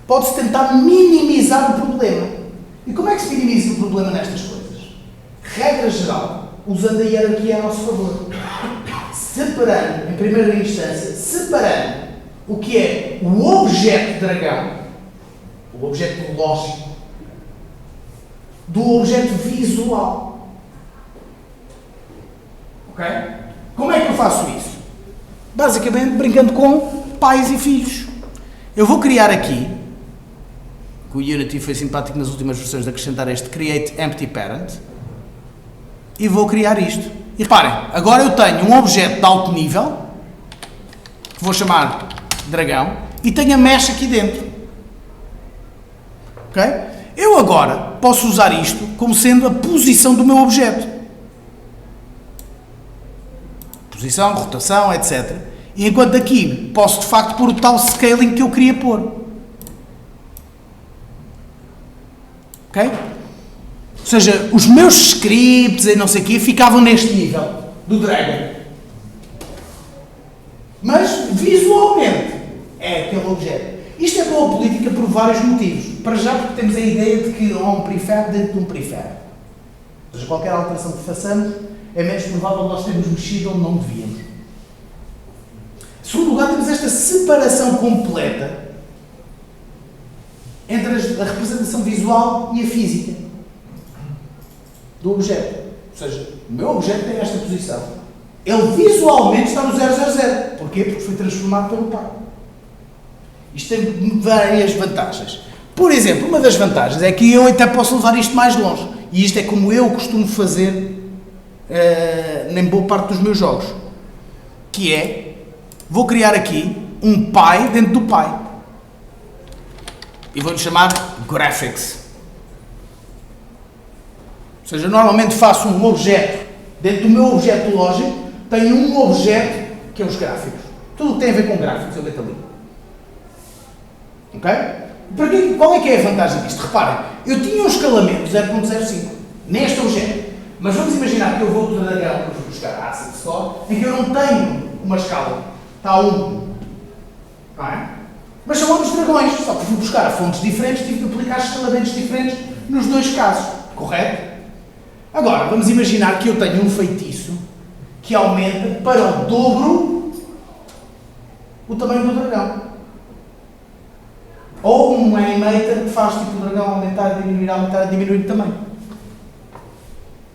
Pode-se tentar minimizar o problema. E como é que se minimiza o problema nestas coisas? Regra geral, usando a hierarquia a nosso favor. Separando, em primeira instância, separando o que é o objeto dragão, o objeto lógico, do objeto visual. Ok? Como é que eu faço isso? Basicamente brincando com pais e filhos. Eu vou criar aqui, que o Unity foi simpático nas últimas versões de acrescentar este Create Empty Parent, e vou criar isto. E reparem, agora eu tenho um objeto de alto nível, que vou chamar dragão, e tenho a mesh aqui dentro. Ok? Eu agora posso usar isto como sendo a posição do meu objeto. Posição, rotação, etc. E enquanto aqui posso de facto pôr o tal scaling que eu queria pôr. Ok? Ou seja, os meus scripts e não sei o quê ficavam neste nível do Dragon. Mas visualmente é aquele objeto. Isto é boa política por vários motivos. Para já porque temos a ideia de que há um prefab dentro de um prefab. Ou seja, qualquer alteração que façamos é menos provável nós termos mexido onde não devíamos. Em segundo lugar, temos esta separação completa entre a representação visual e a física do objeto. Ou seja, o meu objeto tem esta posição. Ele visualmente está no 000. Porquê? Porque foi transformado pelo pai. Isto tem várias vantagens. Por exemplo, uma das vantagens é que eu até posso levar isto mais longe. E isto é como eu costumo fazer em boa parte dos meus jogos. Que é, vou criar aqui um pai dentro do pai. E vou-lhe chamar Graphics. Ou seja, normalmente faço um objeto, dentro do meu objeto lógico, tenho um objeto que é os gráficos. Tudo o que tem a ver com gráficos, eu meto ali. Ok? Qual é que é a vantagem disto? Reparem, eu tinha um escalamento 0.05 neste objeto, mas vamos imaginar que eu vou do dragão, vou buscar a Asset Store, em que eu não tenho uma escala, está a 1. Não é? Mas são outros dragões, só que fui buscar a fontes diferentes, tive que aplicar escalamentos diferentes nos dois casos, correto? Agora, vamos imaginar que eu tenho um feitiço que aumenta para o dobro o tamanho do dragão. Ou um animator que faz tipo o dragão aumentar e diminuir de tamanho.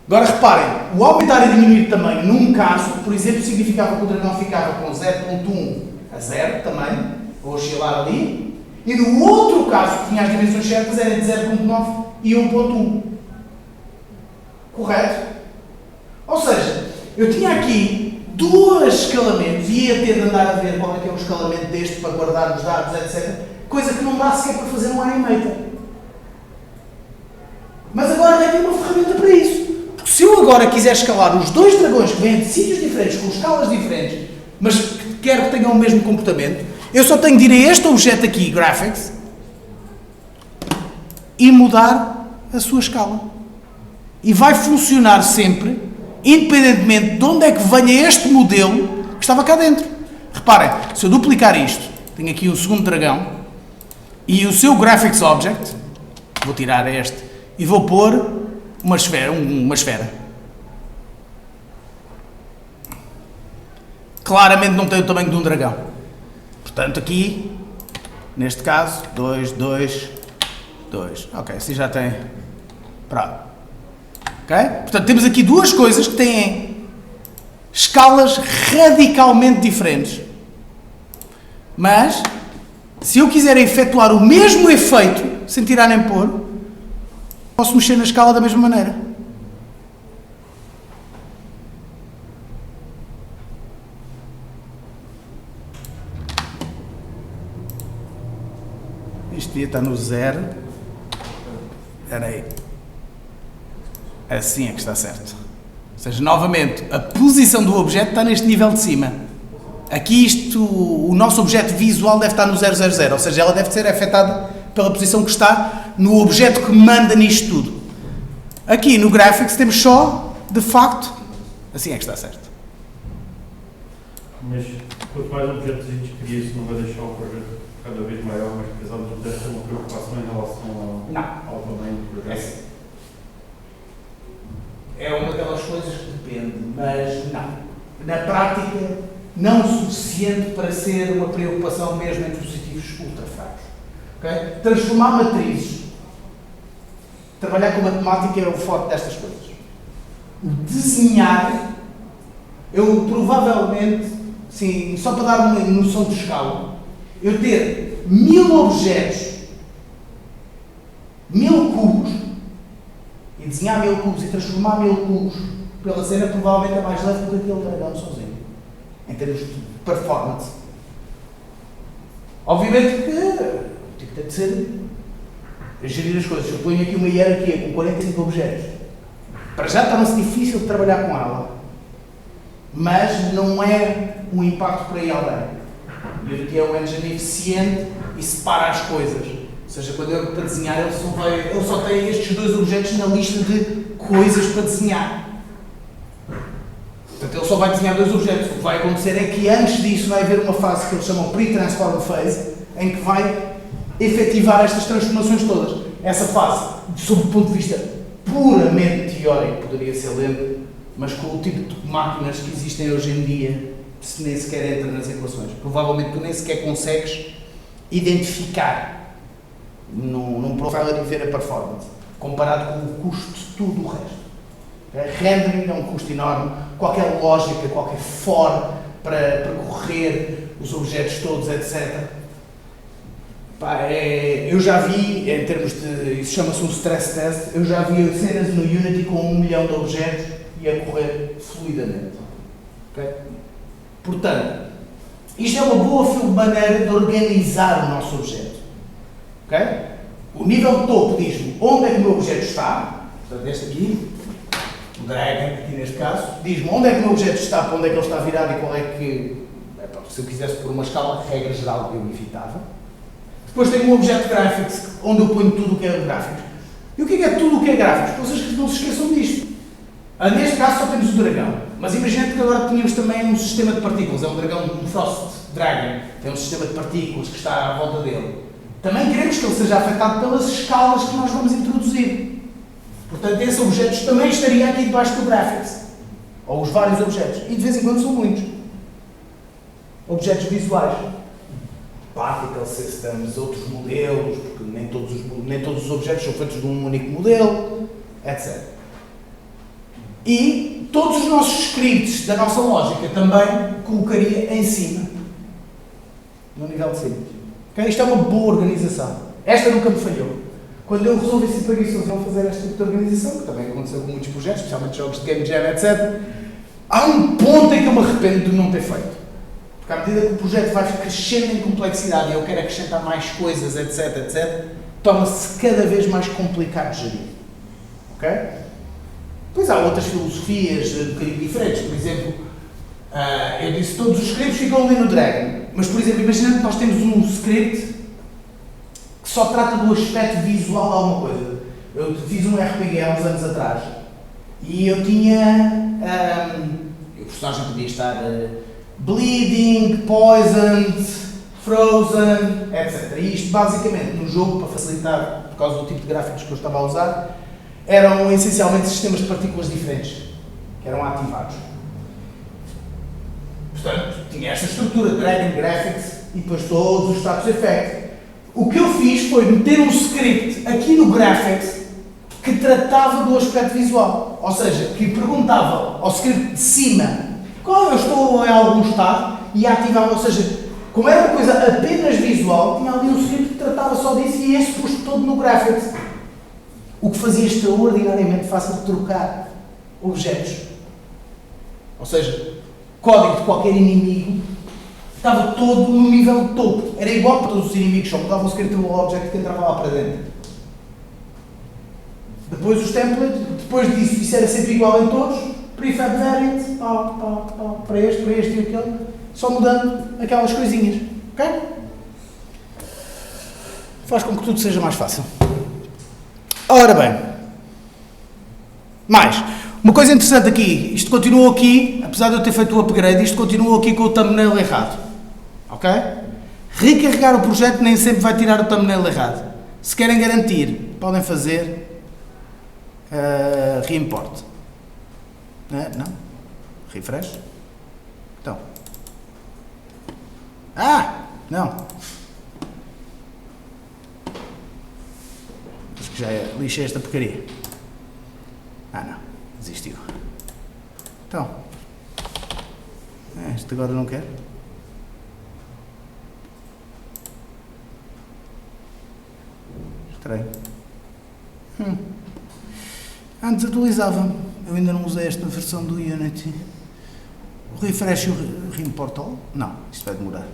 Agora reparem, o aumentar e diminuir de tamanho, num caso, por exemplo, significava que o dragão ficava com 0.1 a 0 tamanho, ou oscilar ali, e no outro caso, que tinha as dimensões certas, era entre 0.9 e 1.1. Correto? Ou seja, eu tinha aqui dois escalamentos e ia ter de andar a ver qual é que é o escalamento deste para guardar os dados, etc. Coisa que não dá sequer para fazer um animator. Mas agora tenho uma ferramenta para isso. Porque se eu agora quiser escalar os dois dragões que vêm de sítios diferentes, com escalas diferentes, mas que quero que tenham o mesmo comportamento, eu só tenho de ir a este objeto aqui, Graphics, e mudar a sua escala. E vai funcionar sempre, independentemente de onde é que venha este modelo que estava cá dentro. Reparem, se eu duplicar isto, tenho aqui o segundo dragão, e o seu Graphics Object, vou tirar este, e vou pôr uma esfera. Claramente não tem o tamanho de um dragão. Portanto, aqui, neste caso, 2, 2, 2. Ok, assim já tem. Pronto. Ok? Portanto, temos aqui duas coisas que têm escalas radicalmente diferentes. Mas, se eu quiser efetuar o mesmo efeito, sem tirar nem pôr, posso mexer na escala da mesma maneira. Isto devia estar no 0. Espera aí. Assim é que está certo. Ou seja, novamente, a posição do objeto está neste nível de cima. aqui o nosso objeto visual deve estar no 000, ou seja, ela deve ser afetada pela posição que está no objeto que manda nisto tudo. Aqui no Graphics temos só, de facto, assim é que está certo. Mas quanto mais objetos a gente cria, isso não vai deixar o projeto cada vez maior, mais pesado, não deve ter uma preocupação em relação ao tamanho do projeto. É uma daquelas coisas que depende, mas não. Na prática, não o suficiente para ser uma preocupação mesmo em dispositivos ultra fracos. Okay? Transformar matrizes, trabalhar com matemática é o forte destas coisas. Desenhar, eu provavelmente, sim, só para dar uma noção de escala, eu ter 1000 objetos, 1000 cubos, e desenhar 1000 cubos e transformar 1000 cubos pela cena provavelmente é mais leve do que aquele dragão sozinho, em termos de performance. Obviamente que tem de ser a gerir as coisas. Eu ponho aqui uma hierarquia com 45 objetos. Para já torna-se difícil de trabalhar com ela, mas não é um impacto para aí além. A hierarquia é um engine eficiente e separa as coisas. Ou seja, quando eu para desenhar, ele só tem estes 2 objetos na lista de coisas para desenhar. Portanto, ele só vai desenhar 2 objetos. O que vai acontecer é que antes disso vai haver uma fase que eles chamam pre-transform phase, em que vai efetivar estas transformações todas. Essa fase, sob o ponto de vista puramente teórico, poderia ser lenta, mas com o tipo de máquinas que existem hoje em dia, se nem sequer entra nas equações. Provavelmente tu nem sequer consegues identificar num profiler e ver a performance, comparado com o custo de tudo o resto. Rendering é um custo enorme, qualquer lógica, qualquer for para correr os objetos todos, etc. Eu já vi, em termos de, isso chama-se um stress test, eu já vi cenas no Unity com 1 milhão de objetos e a correr fluidamente. Okay? Portanto, isto é uma boa maneira de organizar o nosso objeto. Okay? O nível de topo diz-me onde é que o meu objeto está, portanto este aqui, o Dragon, aqui neste caso, diz-me onde é que o meu objeto está, para onde é que ele está virado e qual é que, se eu quisesse pôr uma escala de regra geral, eu evitava. Depois tenho um objeto Graphics, onde eu ponho tudo o que é Graphics. E o que é tudo o que é Graphics? Vocês não se esqueçam disto. Neste caso só temos o dragão, mas imaginem que agora tínhamos também um sistema de partículas, é um dragão, um Frost Dragon, tem um sistema de partículas que está à volta dele. Também queremos que ele seja afetado pelas escalas que nós vamos introduzir. Portanto, esses objetos também estariam aqui debaixo do Graphics. Ou os vários objetos. E de vez em quando são muitos. Objetos visuais. Particle Systems, outros modelos, porque nem todos os objetos são feitos de um único modelo, etc. E todos os nossos scripts da nossa lógica também colocaria em cima. No nível de cima. Okay? Isto é uma boa organização. Esta nunca me falhou. Quando eu resolvi se eles vão fazer este tipo de organização, que também aconteceu com muitos projetos, especialmente jogos de Game Jam, etc., há um ponto em que eu me arrependo de não ter feito. Porque à medida que o projeto vai crescendo em complexidade e eu quero acrescentar mais coisas, etc., torna-se cada vez mais complicado de gerir. Ok? Depois há outras filosofias um bocadinho diferentes. Por exemplo, eu disse que todos os scripts ficam ali no Dragon. Mas, por exemplo, imaginando que nós temos um script que só trata do aspecto visual de alguma coisa. Eu fiz um RPG há uns anos atrás e eu tinha... o personagem podia estar bleeding, poisoned, frozen, etc. E isto, basicamente, no jogo, para facilitar, por causa do tipo de gráficos que eu estava a usar, eram essencialmente sistemas de partículas diferentes que eram ativados. Portanto, tinha esta estrutura, Dragon Graphics, e depois todos os status effects. O que eu fiz foi meter um script aqui no Graphics que tratava do aspecto visual. Ou seja, que perguntava ao script de cima qual eu estou em algum estado e ativava, ou seja, como era uma coisa apenas visual, tinha ali um script que tratava só disso e esse posto todo no Graphics. O que fazia extraordinariamente fácil de trocar objetos. Ou seja, código de qualquer inimigo estava todo no nível de topo. Era igual para todos os inimigos, só mudavam o script do object que entrava lá para dentro. Depois os templates, depois disso, isso era sempre igual em todos. Prefab variant, para este e aquele. só mudando aquelas coisinhas, ok? Faz com que tudo seja mais fácil. Ora bem, mais, uma coisa interessante aqui, isto continuou aqui, apesar de eu ter feito o upgrade, isto continuou aqui com o thumbnail errado, ok? Recarregar o projeto nem sempre vai tirar o thumbnail errado. Se querem garantir, podem fazer reimport. Não? Refresh? Então. Não. Acho que já lixei esta porcaria. Não. Desistiu. Então. Este agora não quer. Estranho. Antes atualizava. Eu ainda não usei esta versão do Unity. O refresh e o reimport all? Não, isto vai demorar.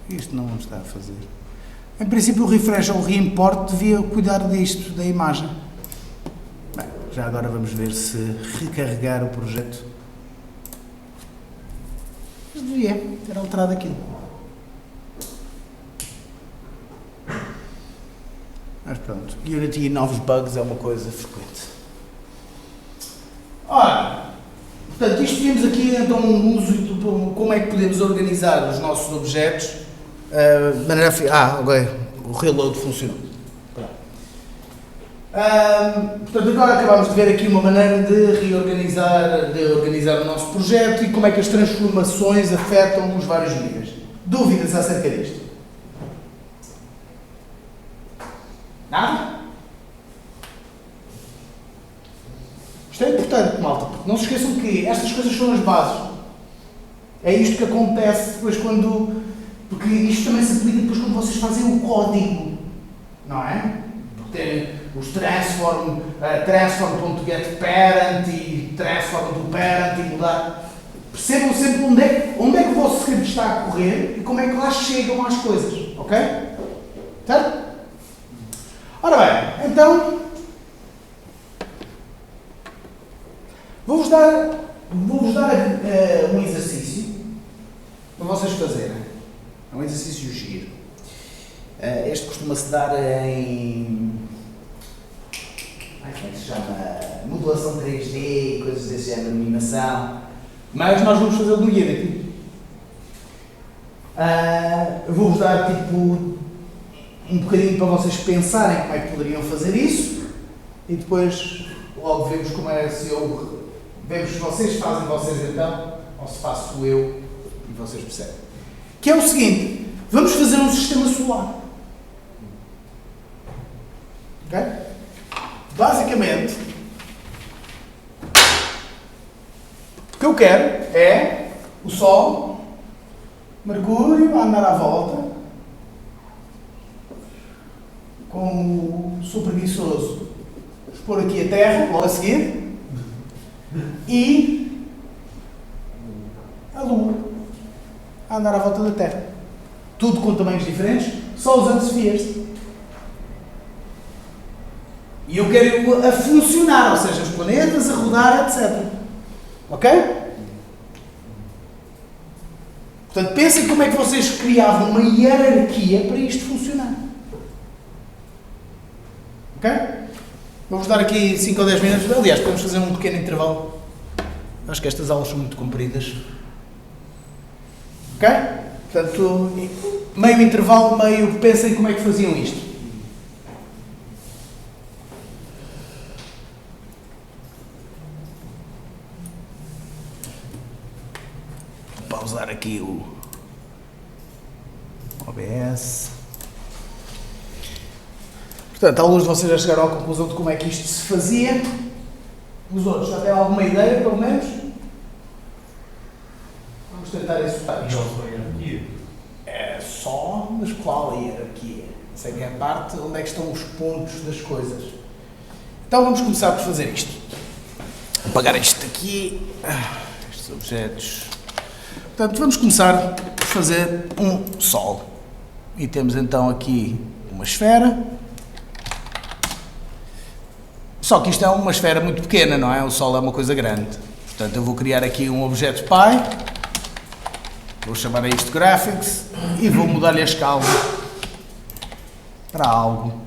Isto não está a fazer. Em princípio o refresh ou o reimport devia cuidar disto, da imagem. Bem, já agora vamos ver se recarregar o projeto. Mas devia ter alterado aquilo. Mas pronto, Unity e novos bugs é uma coisa frequente. Ora, portanto, isto vimos aqui então um uso de como é que podemos organizar os nossos objetos de maneira ok, o reload funcionou. Portanto, agora acabámos de ver aqui uma maneira de organizar o nosso projeto e como é que as transformações afetam os vários níveis. Dúvidas acerca disto? Nada? Isto é importante, malta, porque não se esqueçam que estas coisas são as bases. É isto que acontece depois quando... Porque isto também se aplica depois quando vocês fazem o código, não é? Porque tem os transform.getParent e transform.parent e mudar. Percebam sempre onde é que o vosso script está a correr e como é que lá chegam às coisas, ok? Certo? Ora bem, então, vou-vos dar um exercício para vocês fazerem. É um exercício giro. Este costuma-se dar em... como é que se chama? Modulação 3D, coisas desse género, animação. Mas nós vamos fazê-lo no Unity. Vou-vos dar tipo um bocadinho para vocês pensarem como é que poderiam fazer isso e depois logo vemos como é vemos se vocês fazem vocês então ou se faço eu e vocês percebem. Que é o seguinte, vamos fazer um sistema solar. Ok? Basicamente, o que eu quero é o Sol, Mercúrio a andar à volta, como sou preguiçoso, expor aqui a Terra, logo a seguir, e a Lua a andar à volta da Terra. Tudo com tamanhos diferentes, só usando spheres. E eu quero a funcionar, ou seja, os planetas a rodar, etc. Ok? Portanto, pensem como é que vocês criavam uma hierarquia para isto funcionar. Ok? Vou-vos dar aqui 5 ou 10 minutos. Aliás, podemos fazer um pequeno intervalo. Acho que estas aulas são muito compridas. Ok? Portanto, meio intervalo, meio pensem como é que faziam isto. Vou pausar aqui o OBS. Portanto, alguns de vocês já chegaram à conclusão de como é que isto se fazia. Os outros já têm alguma ideia, pelo menos? Vamos tentar executar isto. É só, mas qual a hierarquia? Essa é que é a parte onde é que estão os pontos das coisas. Então vamos começar por fazer isto. Vou apagar isto aqui, estes objetos. Portanto, vamos começar por fazer um Sol. E temos então aqui uma esfera. Só que isto é uma esfera muito pequena, não é? O Sol é uma coisa grande. Portanto, eu vou criar aqui um objeto Pi, vou chamar a isto Graphics e vou mudar-lhe a escala para algo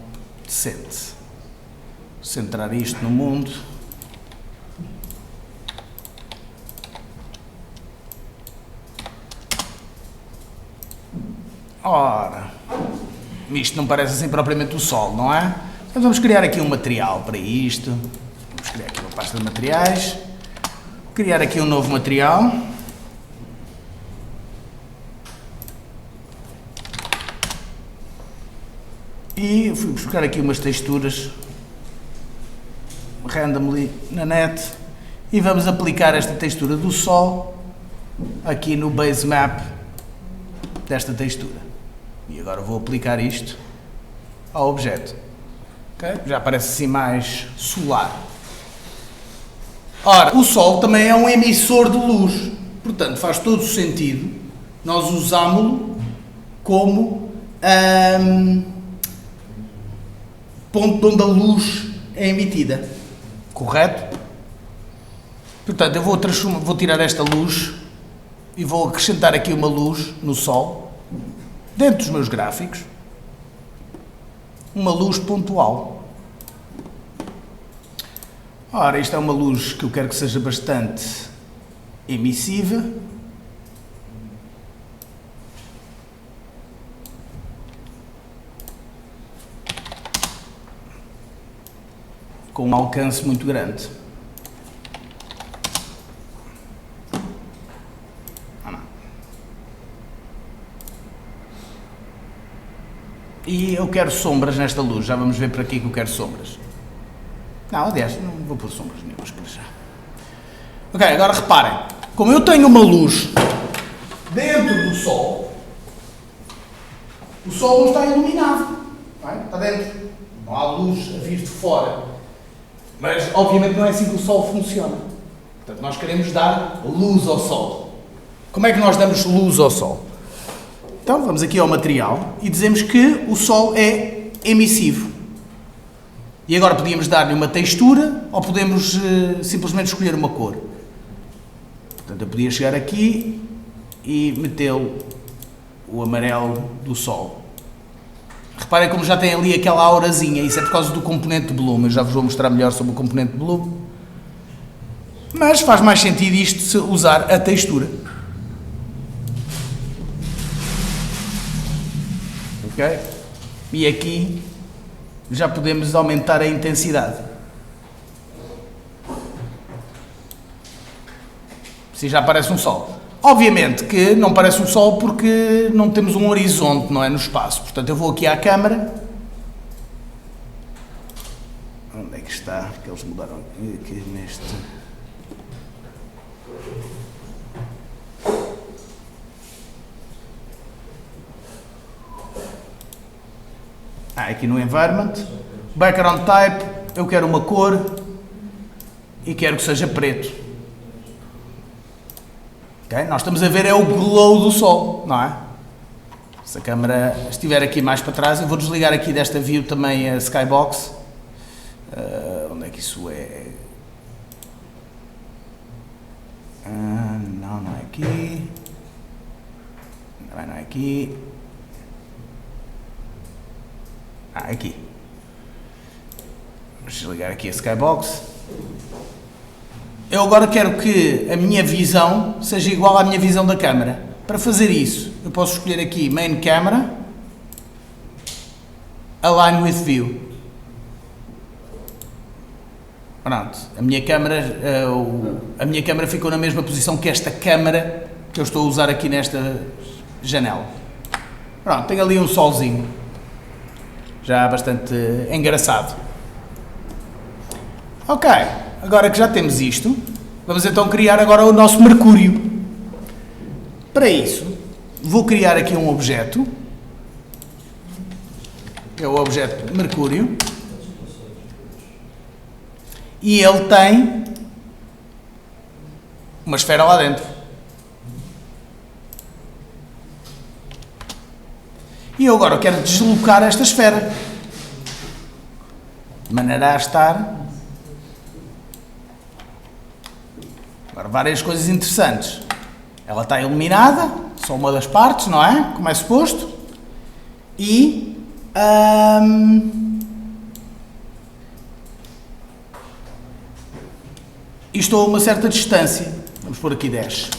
decente. Centrar isto no mundo. Ora, isto não parece assim propriamente o Sol, não é? Então vamos criar aqui um material para isto. Vamos criar aqui uma pasta de materiais. Criar aqui um novo material. E fui buscar aqui umas texturas randomly na net e vamos aplicar esta textura do Sol aqui no base map desta textura. E agora vou aplicar isto ao objeto. Okay? Já parece assim mais solar. Ora, o Sol também é um emissor de luz, portanto faz todo o sentido nós usámo-lo como ponto onde a luz é emitida, correto? Portanto, eu vou tirar esta luz e vou acrescentar aqui uma luz no Sol, dentro dos meus gráficos, uma luz pontual. Ora, isto é uma luz que eu quero que seja bastante emissiva. Com um alcance muito grande. E eu quero sombras nesta luz, já vamos ver para aqui que eu quero sombras. Não, aliás, não vou pôr sombras nenhumas para já. Ok, agora reparem, como eu tenho uma luz dentro do Sol, o Sol não está iluminado, não é? Está dentro, não há luz a vir de fora, mas obviamente não é assim que o Sol funciona. Portanto, nós queremos dar luz ao Sol. Como é que nós damos luz ao Sol? Então, vamos aqui ao material e dizemos que o Sol é emissivo. E agora podíamos dar-lhe uma textura ou podemos simplesmente escolher uma cor. Portanto, eu podia chegar aqui e metê-lo o amarelo do Sol. Reparem como já tem ali aquela aurazinha, isso é por causa do componente Bloom. Eu já vos vou mostrar melhor sobre o componente Bloom. Mas faz mais sentido isto se usar a textura. Ok? E aqui já podemos aumentar a intensidade. Assim já parece um Sol. Obviamente que não parece um Sol porque não temos um horizonte, não é, no espaço. Portanto, eu vou aqui à câmara. Onde é que está? Que eles mudaram aqui neste... Aqui no Environment, Background Type, eu quero uma cor e quero que seja preto. Okay? Nós estamos a ver é o glow do Sol, não é? Se a câmera estiver aqui mais para trás, eu vou desligar aqui desta view também a Skybox. Onde é que isso é? Não é aqui. Não é aqui. Aqui. Vamos desligar aqui a Skybox. Eu agora quero que a minha visão seja igual à minha visão da câmera. Para fazer isso, eu posso escolher aqui Main Camera, Align with View. Pronto, a minha câmera ficou na mesma posição que esta câmera que eu estou a usar aqui nesta janela. Pronto, tem ali um solzinho. Já bastante engraçado. Ok, agora que já temos isto, vamos então criar agora o nosso Mercúrio. Para isso, vou criar aqui um objeto, que é o objeto Mercúrio, e ele tem uma esfera lá dentro. E eu agora quero deslocar esta esfera, de maneira a estar Agora, várias coisas interessantes. Ela está iluminada, só uma das partes, não é? Como é suposto. E estou a uma certa distância. Vamos pôr aqui 10.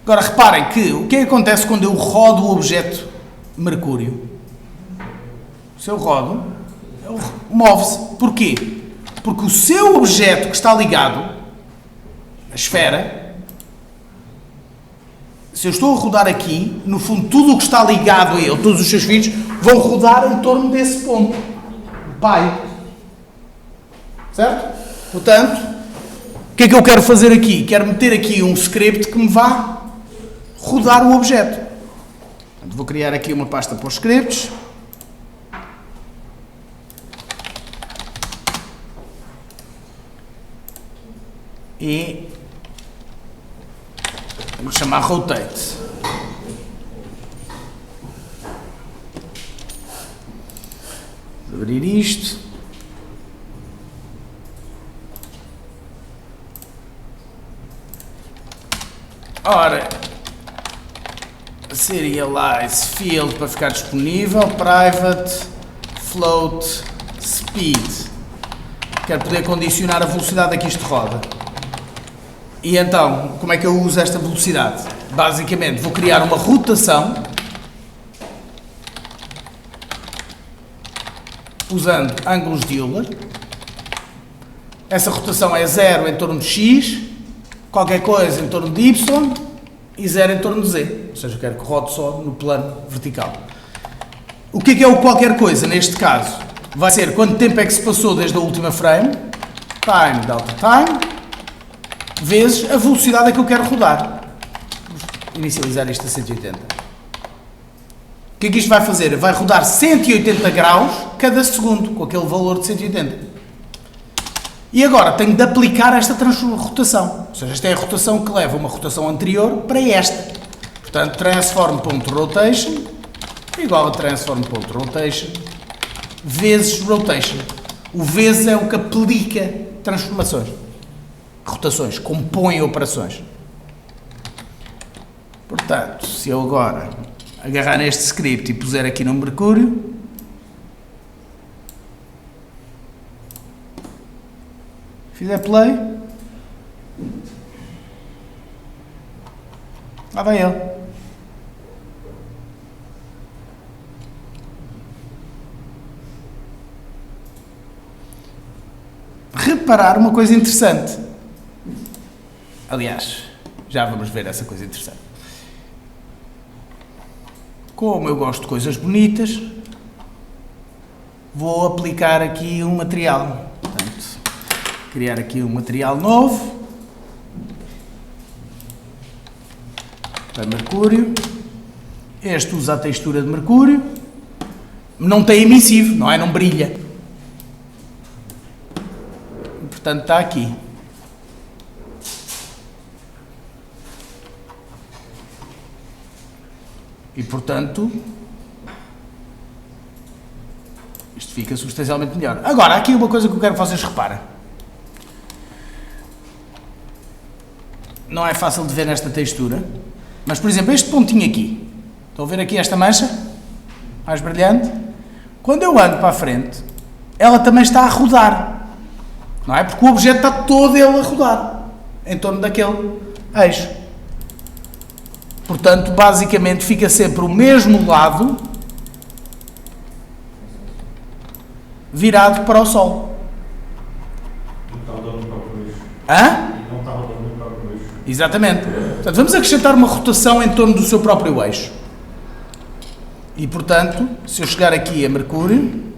Agora, reparem que o que é que acontece quando eu rodo o objeto Mercúrio? Se eu rodo, ele move-se. Porquê? Porque o seu objeto que está ligado, a esfera, se eu estou a rodar aqui, no fundo tudo o que está ligado a ele, todos os seus filhos, vão rodar em torno desse ponto. O pai. Certo? Portanto, o que é que eu quero fazer aqui? Quero meter aqui um script que me vá rodar o objeto. Portanto, vou criar aqui uma pasta para os scripts. E vou chamar rotate. Vou abrir isto. Ora, serialize field para ficar disponível, private float speed. Quero poder condicionar a velocidade a que isto roda. E então, como é que eu uso esta velocidade? Basicamente, vou criar uma rotação usando ângulos de Euler. Essa rotação é 0 em torno de x, qualquer coisa em torno de y e 0 em torno de z. Ou seja, eu quero que rode só no plano vertical. O que é o qualquer coisa neste caso? Vai ser quanto tempo é que se passou desde a última frame, time, delta time, vezes a velocidade a que eu quero rodar. Vou inicializar isto a 180. O que é que isto vai fazer? Vai rodar 180 graus cada segundo, com aquele valor de 180. E agora tenho de aplicar esta rotação. Ou seja, esta é a rotação que leva uma rotação anterior para esta. Portanto, transform.rotation igual a transform.rotation vezes rotation. O vezes é o que aplica transformações. Rotações, compõem operações. Portanto, se eu agora agarrar neste script e puser aqui no Mercúrio, fizer play, lá vai ele. Reparar uma coisa interessante. Aliás, já vamos ver essa coisa interessante. Como eu gosto de coisas bonitas, vou aplicar aqui um material. Portanto, criar aqui um material novo para Mercúrio. Este usa a textura de Mercúrio. Não tem emissivo, não é? Não brilha. Portanto, está aqui. E, portanto, isto fica substancialmente melhor. Agora, há aqui uma coisa que eu quero que vocês reparem. Não é fácil de ver nesta textura, mas, por exemplo, este pontinho aqui. Estão a ver aqui esta mancha? Mais brilhante? Quando eu ando para a frente, ela também está a rodar. Não é? Porque o objeto está todo ele a rodar em torno daquele eixo. Portanto, basicamente, fica sempre o mesmo lado virado para o Sol. Não está rodando no próprio eixo. Hã? Não está rodando no próprio eixo. Exatamente. Portanto, vamos acrescentar uma rotação em torno do seu próprio eixo. E, portanto, se eu chegar aqui a Mercúrio...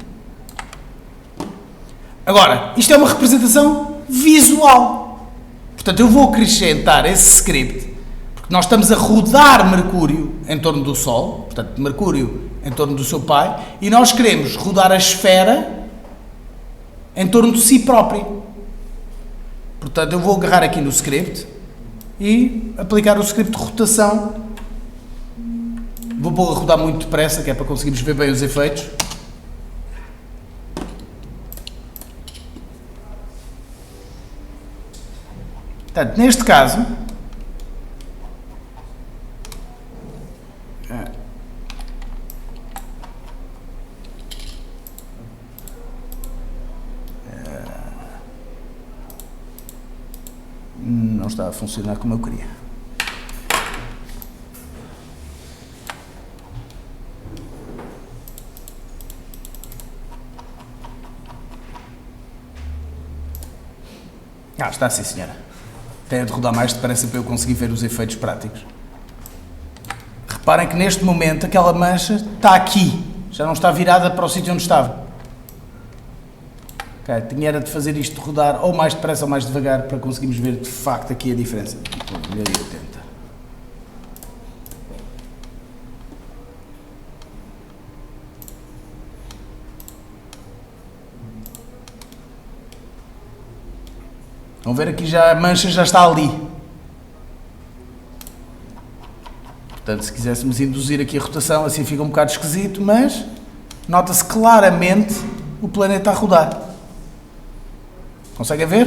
Agora, isto é uma representação visual. Portanto, eu vou acrescentar esse script, porque nós estamos a rodar Mercúrio em torno do Sol, portanto, Mercúrio em torno do seu pai, e nós queremos rodar a esfera em torno de si próprio. Portanto, eu vou agarrar aqui no script e aplicar o script de rotação. Vou pôr a rodar muito depressa, que é para conseguirmos ver bem os efeitos. Portanto, neste caso, não está a funcionar como eu queria. Está sim, senhora. Tem de rodar mais depressa para eu conseguir ver os efeitos práticos. Reparem que neste momento aquela mancha está aqui, já não está virada para o sítio onde estava. Okay, tinha era de fazer isto rodar ou mais depressa ou mais devagar para conseguirmos ver de facto aqui a diferença. 1080. Vão ver aqui já a mancha já está ali. Portanto, se quiséssemos induzir aqui a rotação, assim fica um bocado esquisito, mas nota-se claramente o planeta a rodar. Conseguem ver?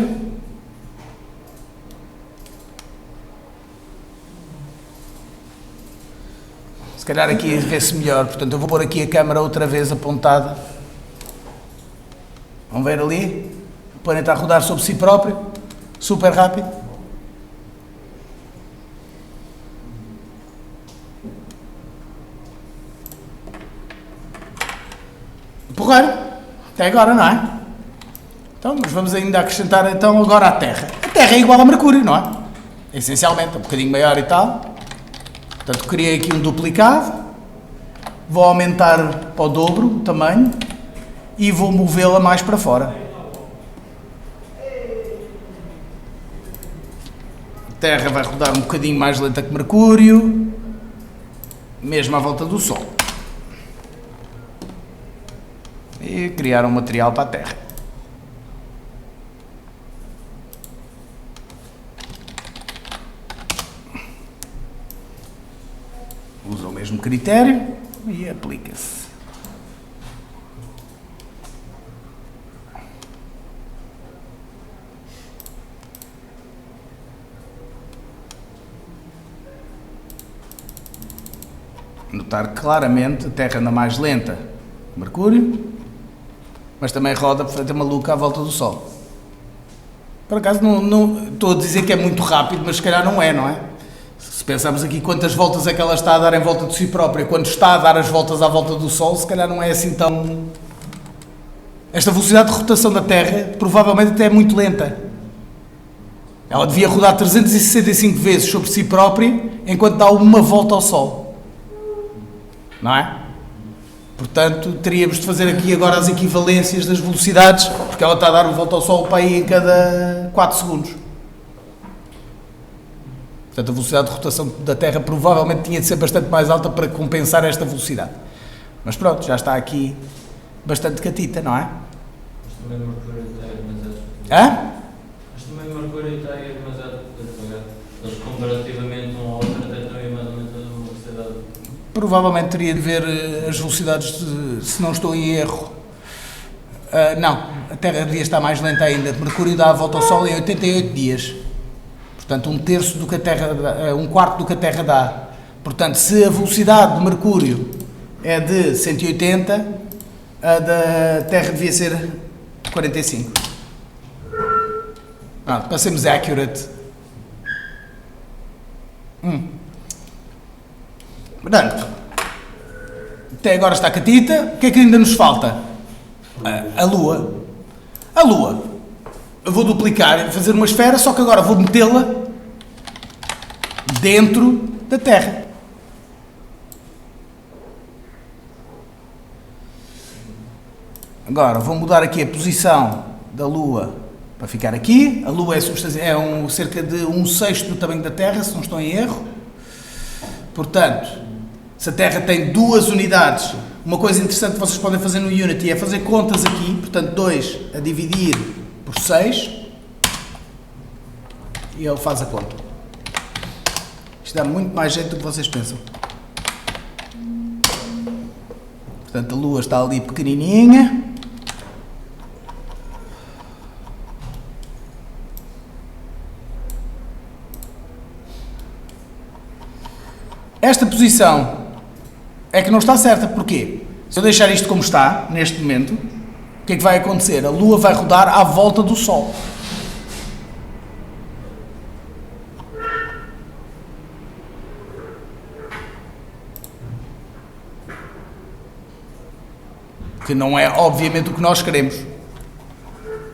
Se calhar aqui vê-se melhor, portanto eu vou pôr aqui a câmera outra vez apontada. Vão ver ali? O planeta a rodar sobre si próprio, super rápido. Porreiro, até agora, não é? Então, mas vamos ainda acrescentar então agora a Terra. A Terra é igual a Mercúrio, não é? Essencialmente, um bocadinho maior e tal. Portanto, criei aqui um duplicado. Vou aumentar para o dobro o tamanho e vou movê-la mais para fora. A Terra vai rodar um bocadinho mais lenta que Mercúrio, mesmo à volta do Sol. E criar um material para a Terra. Usa o mesmo critério e aplica-se. Notar claramente a Terra anda mais lenta que Mercúrio, mas também roda feita maluca à volta do Sol. Por acaso não estou a dizer que é muito rápido, mas se calhar não é, não é? Se pensarmos aqui quantas voltas é que ela está a dar em volta de si própria, quando está a dar as voltas à volta do Sol, se calhar não é assim tão... Esta velocidade de rotação da Terra provavelmente até é muito lenta. Ela devia rodar 365 vezes sobre si própria enquanto dá uma volta ao Sol. Não é? Portanto, teríamos de fazer aqui agora as equivalências das velocidades, porque ela está a dar uma volta ao Sol para aí em cada 4 segundos. Portanto, a velocidade de rotação da Terra provavelmente tinha de ser bastante mais alta para compensar esta velocidade. Mas pronto, já está aqui bastante catita, não é? Mas também Mercúrio está demasiado. Hã? Mas também Mercúrio está demasiado devagar. Eles comparativamente um ao outro até estão aí mais ou menos a uma velocidade. Provavelmente teria de ver as velocidades, se não estou em erro. Não, a Terra devia estar mais lenta ainda. Mercúrio dá a volta ao Sol em 88 dias. Portanto, um quarto do que a Terra dá. Portanto, se a velocidade de Mercúrio é de 180, a da Terra devia ser 45. Pronto, passemos accurate. Portanto, até agora está catita. O que é que ainda nos falta? A Lua. A Lua. Eu vou duplicar, fazer uma esfera, só que agora vou metê-la dentro da Terra. Agora vou mudar aqui a posição da Lua para ficar aqui. A Lua é cerca de 1/6 do tamanho da Terra, se não estou em erro. Portanto, se a Terra tem 2 unidades, uma coisa interessante que vocês podem fazer no Unity é fazer contas aqui. Portanto, 2 a dividir por 6 e ele faz a conta. Isto dá muito mais jeito do que vocês pensam. Portanto, a Lua está ali pequenininha. Esta posição é que não está certa. Porquê? Se eu deixar isto como está, neste momento, o que é que vai acontecer? A Lua vai rodar à volta do Sol. Que não é, obviamente, o que nós queremos.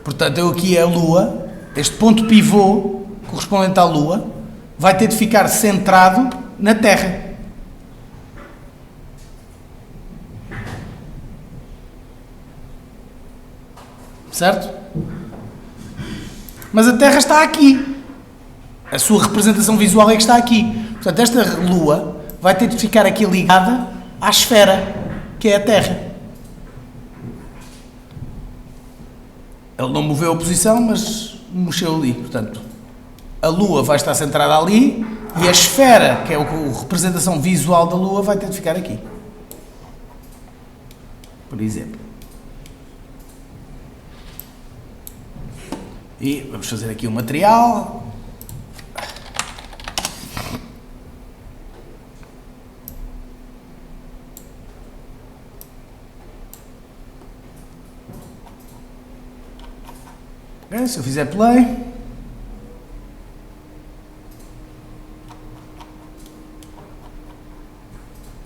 Portanto, eu aqui a Lua, este ponto pivô correspondente à Lua, vai ter de ficar centrado na Terra. Certo? Mas a Terra está aqui. A sua representação visual é que está aqui. Portanto, esta Lua vai ter de ficar aqui ligada à esfera, que é a Terra. Ele não moveu a posição, mas mexeu ali. Portanto, a Lua vai estar centrada ali e a esfera, que é a representação visual da Lua, vai ter de ficar aqui. Por exemplo. E vamos fazer aqui o material. Se eu fizer play,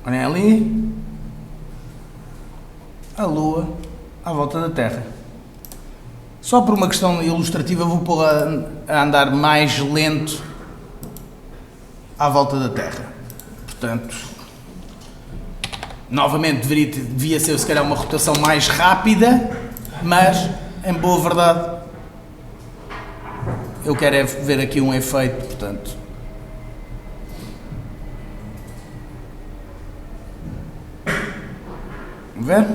olhem ali, a Lua à volta da Terra. Só por uma questão ilustrativa vou pôr a andar mais lento à volta da Terra. Portanto, novamente devia ser se calhar uma rotação mais rápida, mas em boa verdade eu quero é ver aqui um efeito, portanto. Vamos ver?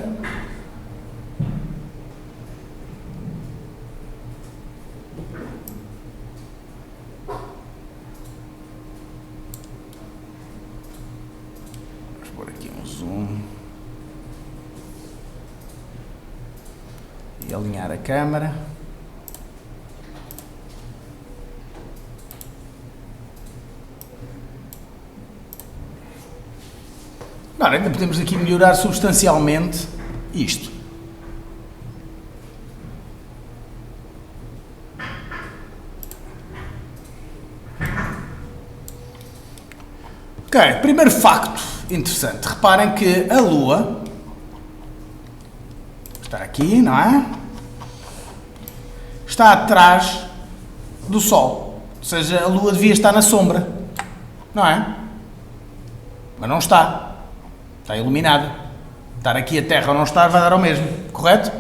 Vamos pôr aqui um zoom. E alinhar a câmera. Claro, ainda podemos aqui melhorar substancialmente isto. Ok, primeiro facto interessante. Reparem que a Lua está aqui, não é? Está atrás do Sol. Ou seja, a Lua devia estar na sombra, não é? Mas não está. Está iluminada. Estar aqui a Terra ou não estar vai dar ao mesmo, correto?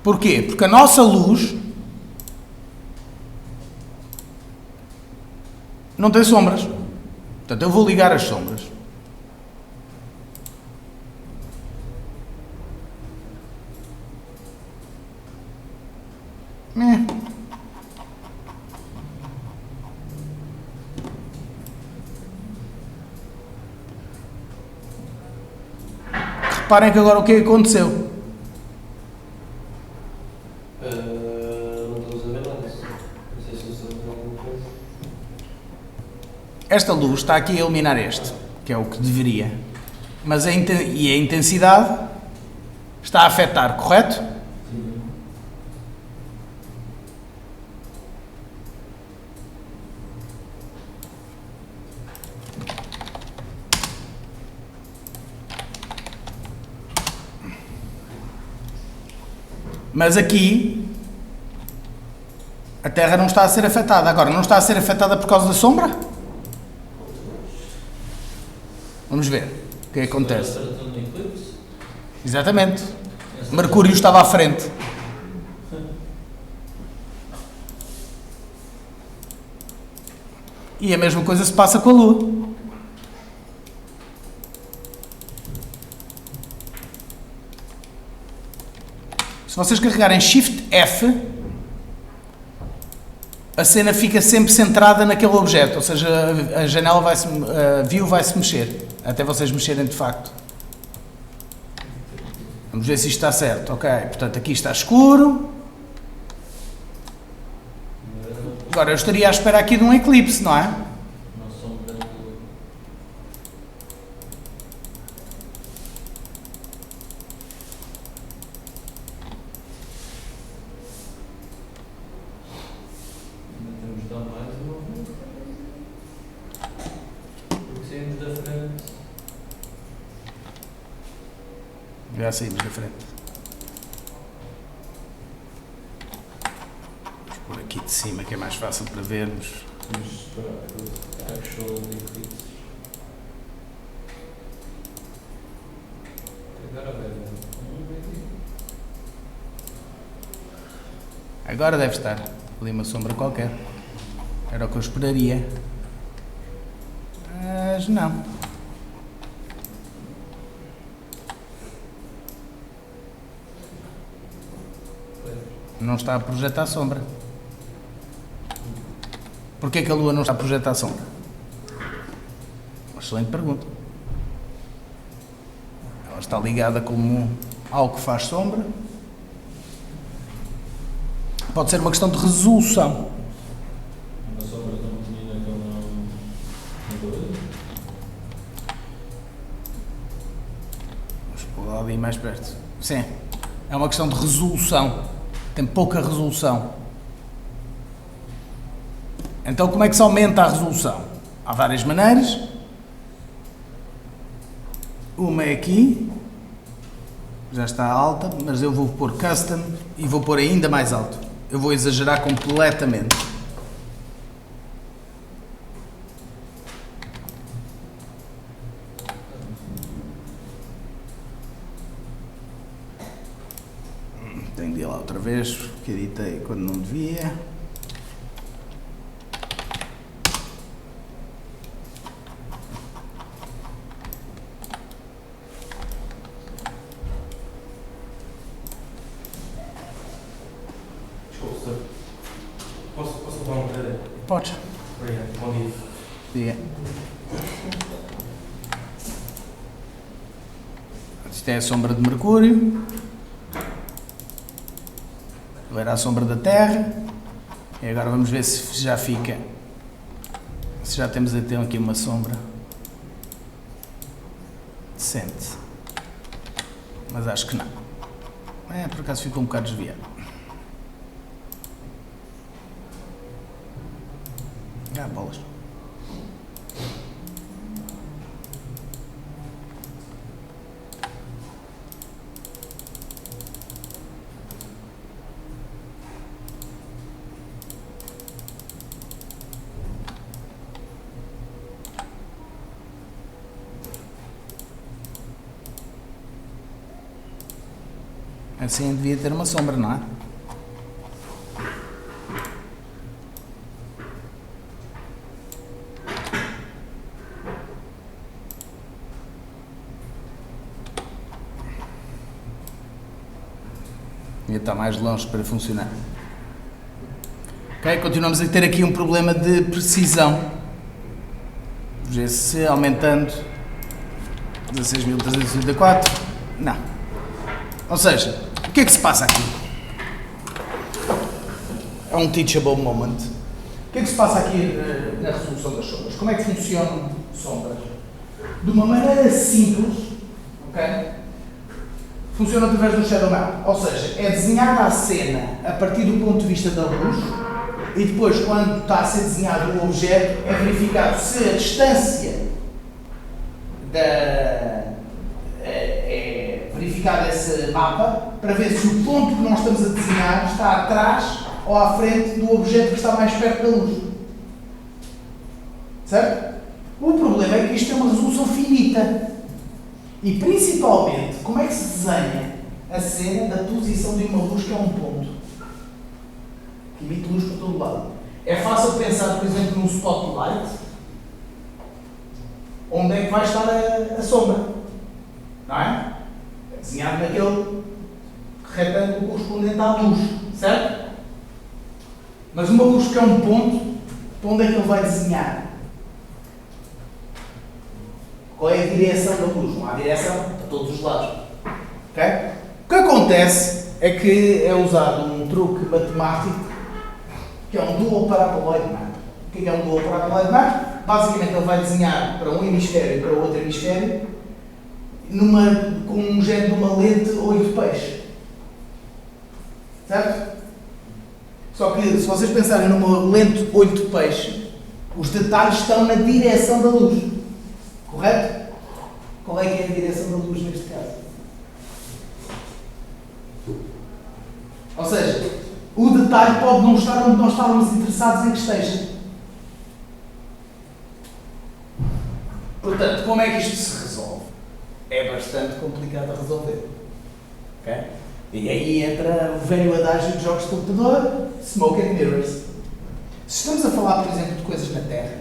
Porquê? Porque a nossa luz não tem sombras. Portanto, eu vou ligar as sombras. Reparem que agora o que aconteceu? Não estou a ver nada. Não sei se estou a ver alguma coisa. Esta luz está aqui a iluminar este, que é o que deveria. Mas a intensidade está a afetar, correto? Sim. Mas aqui a Terra não está a ser afetada. Agora, não está a ser afetada por causa da sombra? Vamos ver o que acontece. Exatamente. Mercúrio estava à frente. E a mesma coisa se passa com a Lua. Se vocês carregarem Shift F, a cena fica sempre centrada naquele objeto, ou seja, a janela vai-se, a view vai-se mexer, até vocês mexerem de facto. Vamos ver se isto está certo. Ok, portanto aqui está escuro. Agora eu estaria à espera aqui de um eclipse, não é? Já saímos da frente. Vamos pôr aqui de cima que é mais fácil para vermos. Vamos separar actual liquids. Agora vai ver. Agora deve estar ali uma sombra qualquer. Era o que eu esperaria. Mas não. Não está a projetar sombra. Porquê que a Lua não está a projetar sombra? Uma excelente pergunta. Ela está ligada como algo que faz sombra. Pode ser uma questão de resolução. Uma sombra tão pequenina que ele não doeu. Vamos pôr ali mais perto. Sim. É uma questão de resolução. Tem pouca resolução. Então como é que se aumenta a resolução? Há várias maneiras. Uma é aqui. Já está alta, mas eu vou pôr custom e vou pôr ainda mais alto. Eu vou exagerar completamente. Tenho de ir lá outra vez, porque editei quando não devia. Desculpe, senhor. Posso levar uma cadeira? Podes. Obrigado. Bom dia. Diga. Isto é a sombra de Mercúrio. Era a sombra da Terra. E agora vamos ver se já fica. Se já temos até aqui uma sombra decente. Mas acho que não. Por acaso ficou um bocado desviado. Bolas. Assim devia ter uma sombra, não é? Devia estar mais longe para funcionar. Ok, continuamos a ter aqui um problema de precisão. Vamos ver se aumentando 16.384. Não. Ou seja, o que é que se passa aqui? É um teachable moment. O que é que se passa aqui na resolução das sombras? Como é que funcionam sombras? De uma maneira simples, ok? Funciona através do shadow map. Ou seja, é desenhada a cena a partir do ponto de vista da luz e depois, quando está a ser desenhado o objeto, é verificado se a distância verificar esse mapa para ver se o ponto que nós estamos a desenhar está atrás ou à frente do objeto que está mais perto da luz. Certo? O problema é que isto tem uma resolução finita. E principalmente, como é que se desenha a cena da posição de uma luz que é um ponto? Que emite luz por todo lado. É fácil pensar, por exemplo, num spotlight. Onde é que vai estar a sombra? Não é? Desenhado naquele retângulo correspondente à luz, certo? Mas uma luz que é um ponto, para onde é que ele vai desenhar? Qual é a direção da luz? Não há direção a todos os lados. Okay? O que acontece é que é usado um truque matemático que é um dual paraboloid map. O que é um dual paraboloid map? Basicamente ele vai desenhar para um hemisfério e para o outro hemisfério com um género de uma lente olho de peixe. Certo? Só que se vocês pensarem numa lente olho de peixe, os detalhes estão na direção da luz. Correto? Qual é que é a direção da luz neste caso? detalhe pode não estar onde nós estávamos interessados em que esteja. Portanto, como é que isto se resolve? É bastante complicado a resolver. Okay? E aí entra o velho adágio de jogos de computador, smoke and mirrors. Se estamos a falar, por exemplo, de coisas na Terra,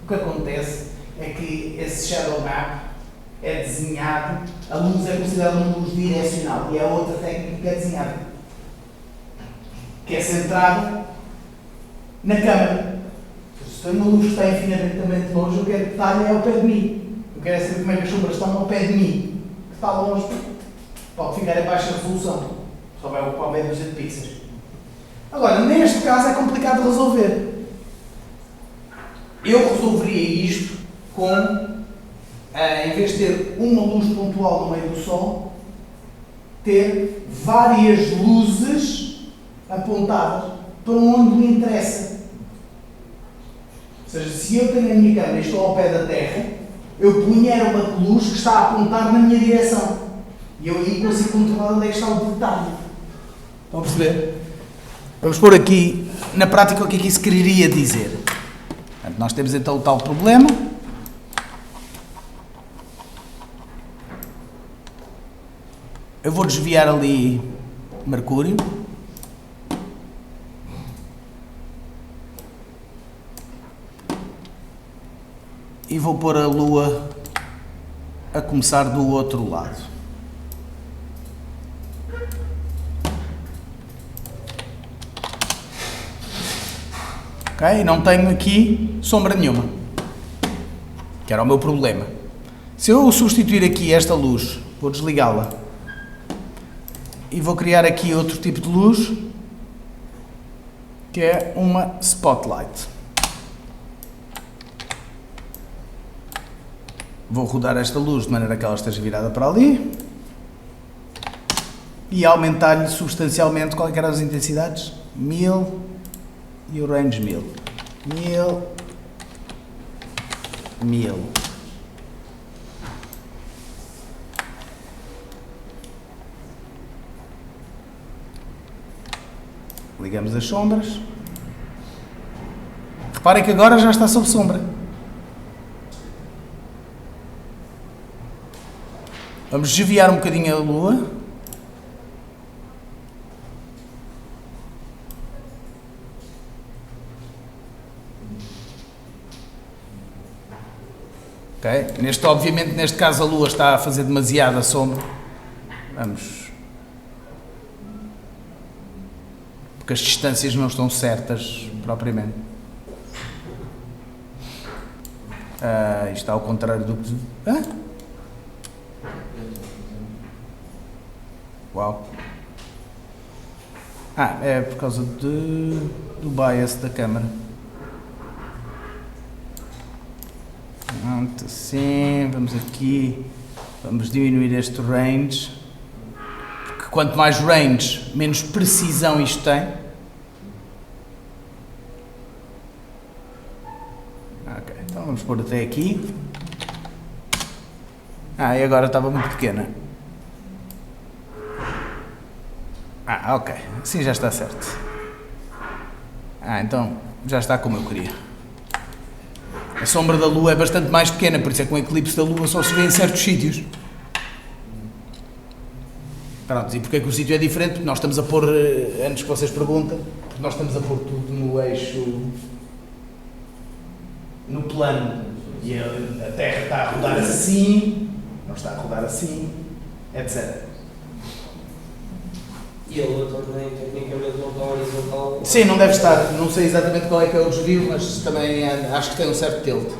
o que acontece é que esse shadow map é desenhado, a luz é considerada uma luz direcional e é outra técnica que é desenhada, que é centrada na câmara. Se tem uma luz que está infinitamente longe, eu quero que detalhe ao pé de mim. Eu quero saber como é que as sombras estão ao pé de mim. Que está longe, pode ficar em baixa resolução. Só vai ocupar meia dúzia de pixels. Agora, neste caso é complicado de resolver. Eu resolveria isto com, em vez de ter uma luz pontual no meio do Sol, ter várias luzes apontadas para onde me interessa. Ou seja, se eu tenho a minha câmera e estou ao pé da Terra, eu punha uma luz que está a apontar na minha direção. E eu aí consigo controlar onde é que está o detalhe. Estão a perceber? Vamos pôr aqui, na prática, o que é que isso quereria dizer. Portanto, nós temos então o tal problema. Eu vou desviar ali Mercúrio. E vou pôr a Lua a começar do outro lado. Ok? Não tenho aqui sombra nenhuma, que era o meu problema. Se eu substituir aqui esta luz, vou desligá-la e vou criar aqui outro tipo de luz, que é uma spotlight. Vou rodar esta luz de maneira que ela esteja virada para ali e aumentar-lhe substancialmente qual é que eram as intensidades? 1000 e o range 1000. 1000. Ligamos as sombras. Reparem que agora já está sob sombra. Vamos desviar um bocadinho a Lua. Ok? Obviamente, neste caso, a Lua está a fazer demasiada sombra. Vamos. Porque as distâncias não estão certas, propriamente. Isto está ao contrário do que... Hã? Uau. É por causa do bias da câmera. Pronto, assim, vamos aqui, vamos diminuir este range, porque quanto mais range, menos precisão isto tem. Ok, então vamos pôr até aqui. E agora estava muito pequena. Ok, assim já está certo. Então já está como eu queria. A sombra da Lua é bastante mais pequena, por isso é que o eclipse da Lua só se vê em certos sítios. Pronto, e porque é que o sítio é diferente? Porque nós estamos a pôr, antes que vocês perguntem, porque nós estamos a pôr tudo no eixo, no plano. E a Terra está a rodar assim, não está a rodar assim, etc. E a Lua também, tecnicamente, não está horizontal. Sim, não deve estar. Não sei exatamente qual é que é o desvio, mas também acho que tem um certo tilt.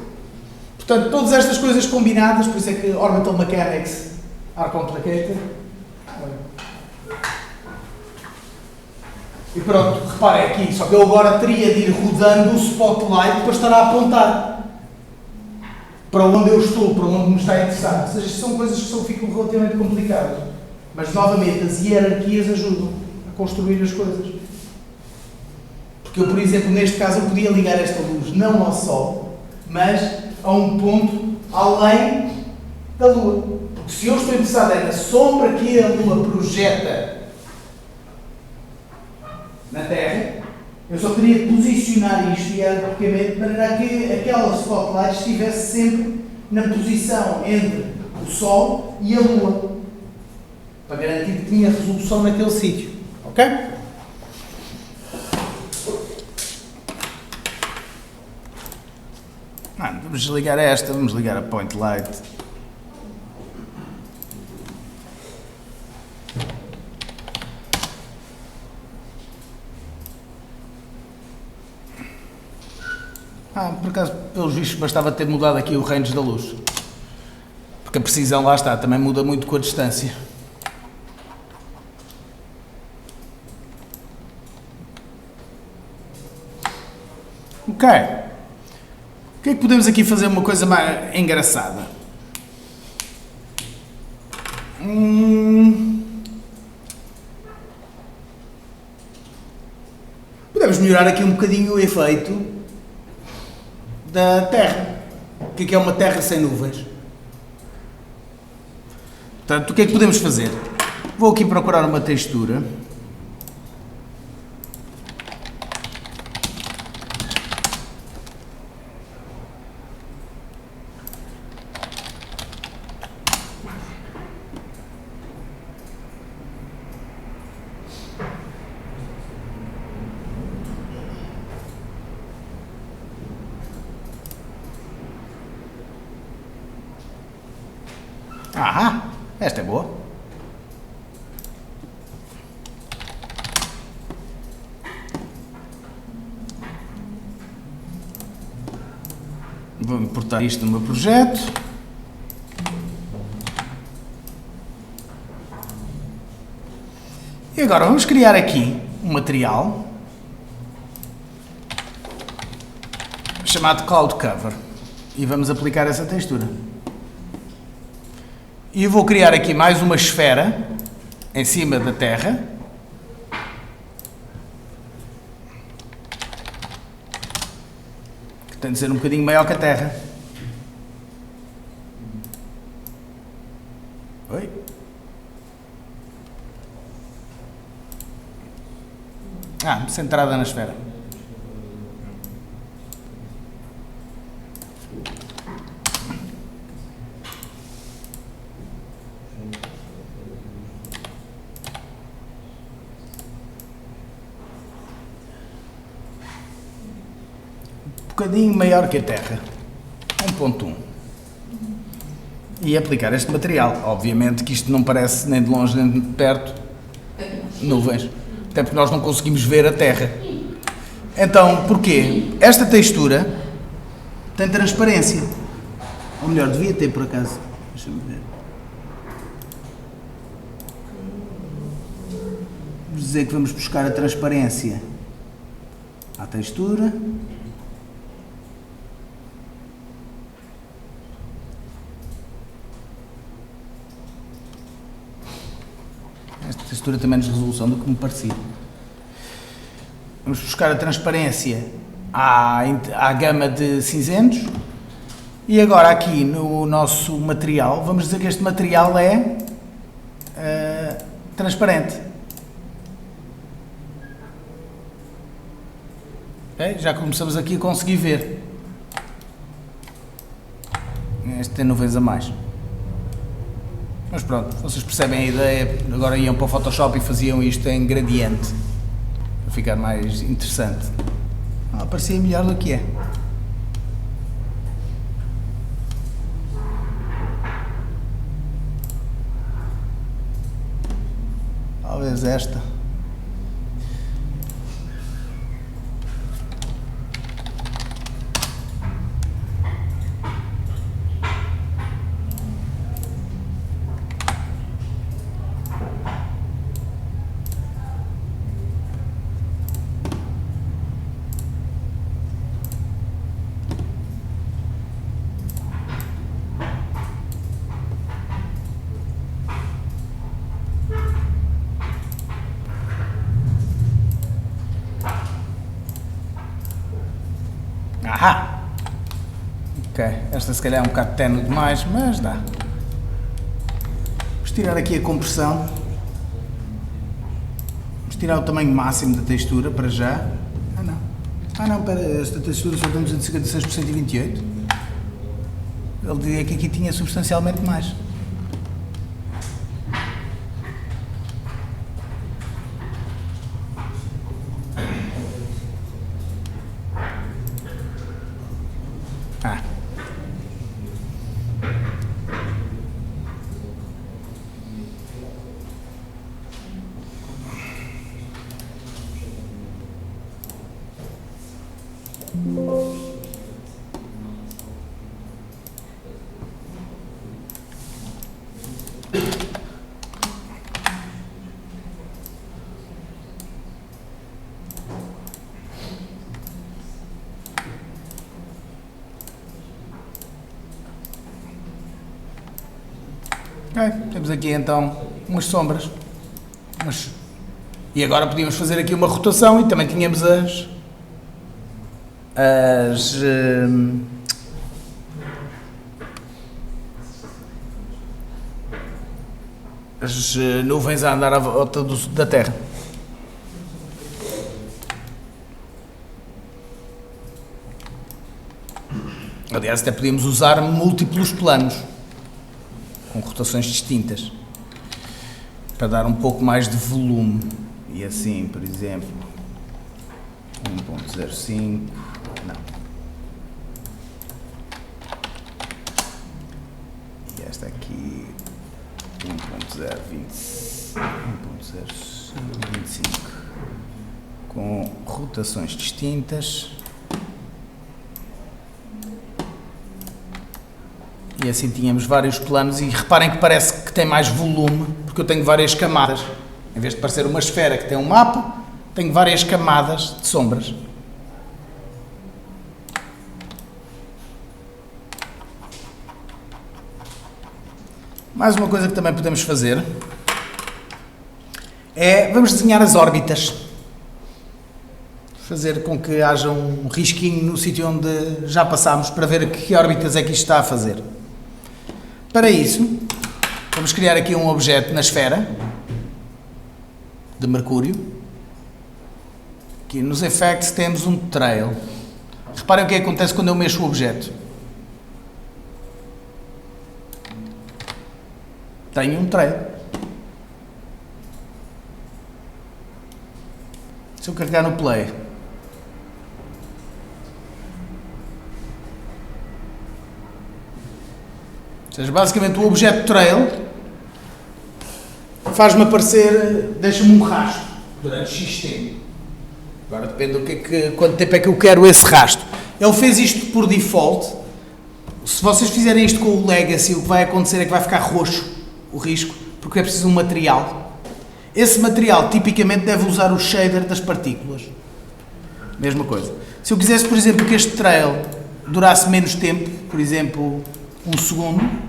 Portanto, todas estas coisas combinadas, por isso é que Orbital Mechanics are complicated. E pronto, reparem aqui, só que eu agora teria de ir rodando o spotlight para estar a apontar para onde eu estou, para onde me está a interessar. Ou seja, isto são coisas que ficam relativamente complicadas. Mas, novamente, as hierarquias ajudam a construir as coisas. Porque eu, por exemplo, neste caso, eu podia ligar esta luz não ao Sol, mas a um ponto além da Lua. Porque se eu estou interessado na sombra que a Lua projeta na Terra, Eu só teria que posicionar isto hierarquicamente de maneira que aquela spotlight estivesse sempre na posição entre o Sol e a Lua, para garantir que tinha resolução naquele sítio. Ok? Vamos desligar esta, vamos ligar a Point Light. Por acaso, pelos vistos, bastava ter mudado aqui o range da luz. Porque a precisão, lá está, também muda muito com a distância. Ok. O que é que podemos aqui fazer uma coisa mais engraçada? Podemos melhorar aqui um bocadinho o efeito da Terra. O que é uma Terra sem nuvens? Portanto, o que é que podemos fazer? Vou aqui procurar uma textura. Esta é boa. Vou importar isto no meu projeto. E agora vamos criar aqui um material chamado Cloud Cover e vamos aplicar essa textura. E eu vou criar aqui mais uma esfera em cima da Terra. Que tem de ser um bocadinho maior que a Terra. Oi? Centrada na esfera. Um bocadinho maior que a Terra, 1.1, e aplicar este material. Obviamente que isto não parece nem de longe nem de perto nuvens, até porque nós não conseguimos ver a Terra. Então, porquê? Esta textura tem transparência, ou melhor, devia ter por acaso. Deixa-me ver. Vamos dizer que vamos buscar a transparência à textura. Esta textura tem menos resolução do que me parecia. Vamos buscar a transparência à gama de cinzentos. E agora aqui no nosso material, vamos dizer que este material é transparente. Okay? Já começamos aqui a conseguir ver. Este tem nuvens a mais. Mas pronto, vocês percebem a ideia, agora iam para o Photoshop e faziam isto em gradiente, para ficar mais interessante. Parecia melhor do que é. Talvez esta. Ok, esta se calhar é um bocado ténue demais, mas dá. Vamos tirar aqui a compressão. Vamos tirar o tamanho máximo da textura para já. Não. Ah não, espera, esta textura só tem 256 por 128. Ele dizia que aqui tinha substancialmente mais. Ah. Temos aqui então umas sombras. E agora podíamos fazer aqui uma rotação e também tínhamos as nuvens a andar à volta da Terra. Aliás, até podíamos usar múltiplos planos com rotações distintas para dar um pouco mais de volume. E assim, por exemplo, 1.05, não. E esta aqui 1.025 com rotações distintas. E assim tínhamos vários planos e reparem que parece que tem mais volume, porque eu tenho várias camadas. Em vez de parecer uma esfera que tem um mapa, tenho várias camadas de sombras. Mais uma coisa que também podemos fazer é, vamos desenhar as órbitas. Fazer com que haja um risquinho no sítio onde já passámos para ver que órbitas é que isto está a fazer. Para isso, vamos criar aqui um objeto na esfera de Mercúrio. Aqui nos effects temos um trail. Reparem o que acontece quando eu mexo o objeto. Tenho um trail. Se eu carregar no play, ou seja, basicamente o objeto trail faz-me aparecer, deixa-me um rastro durante X tempo. Agora depende do quanto tempo é que eu quero esse rastro. Ele fez isto por default. Se vocês fizerem isto com o Legacy, o que vai acontecer é que vai ficar roxo o risco, porque é preciso um material. Esse material tipicamente deve usar o shader das partículas. Mesma coisa. Se eu quisesse, por exemplo, que este trail durasse menos tempo, por exemplo, 1 segundo,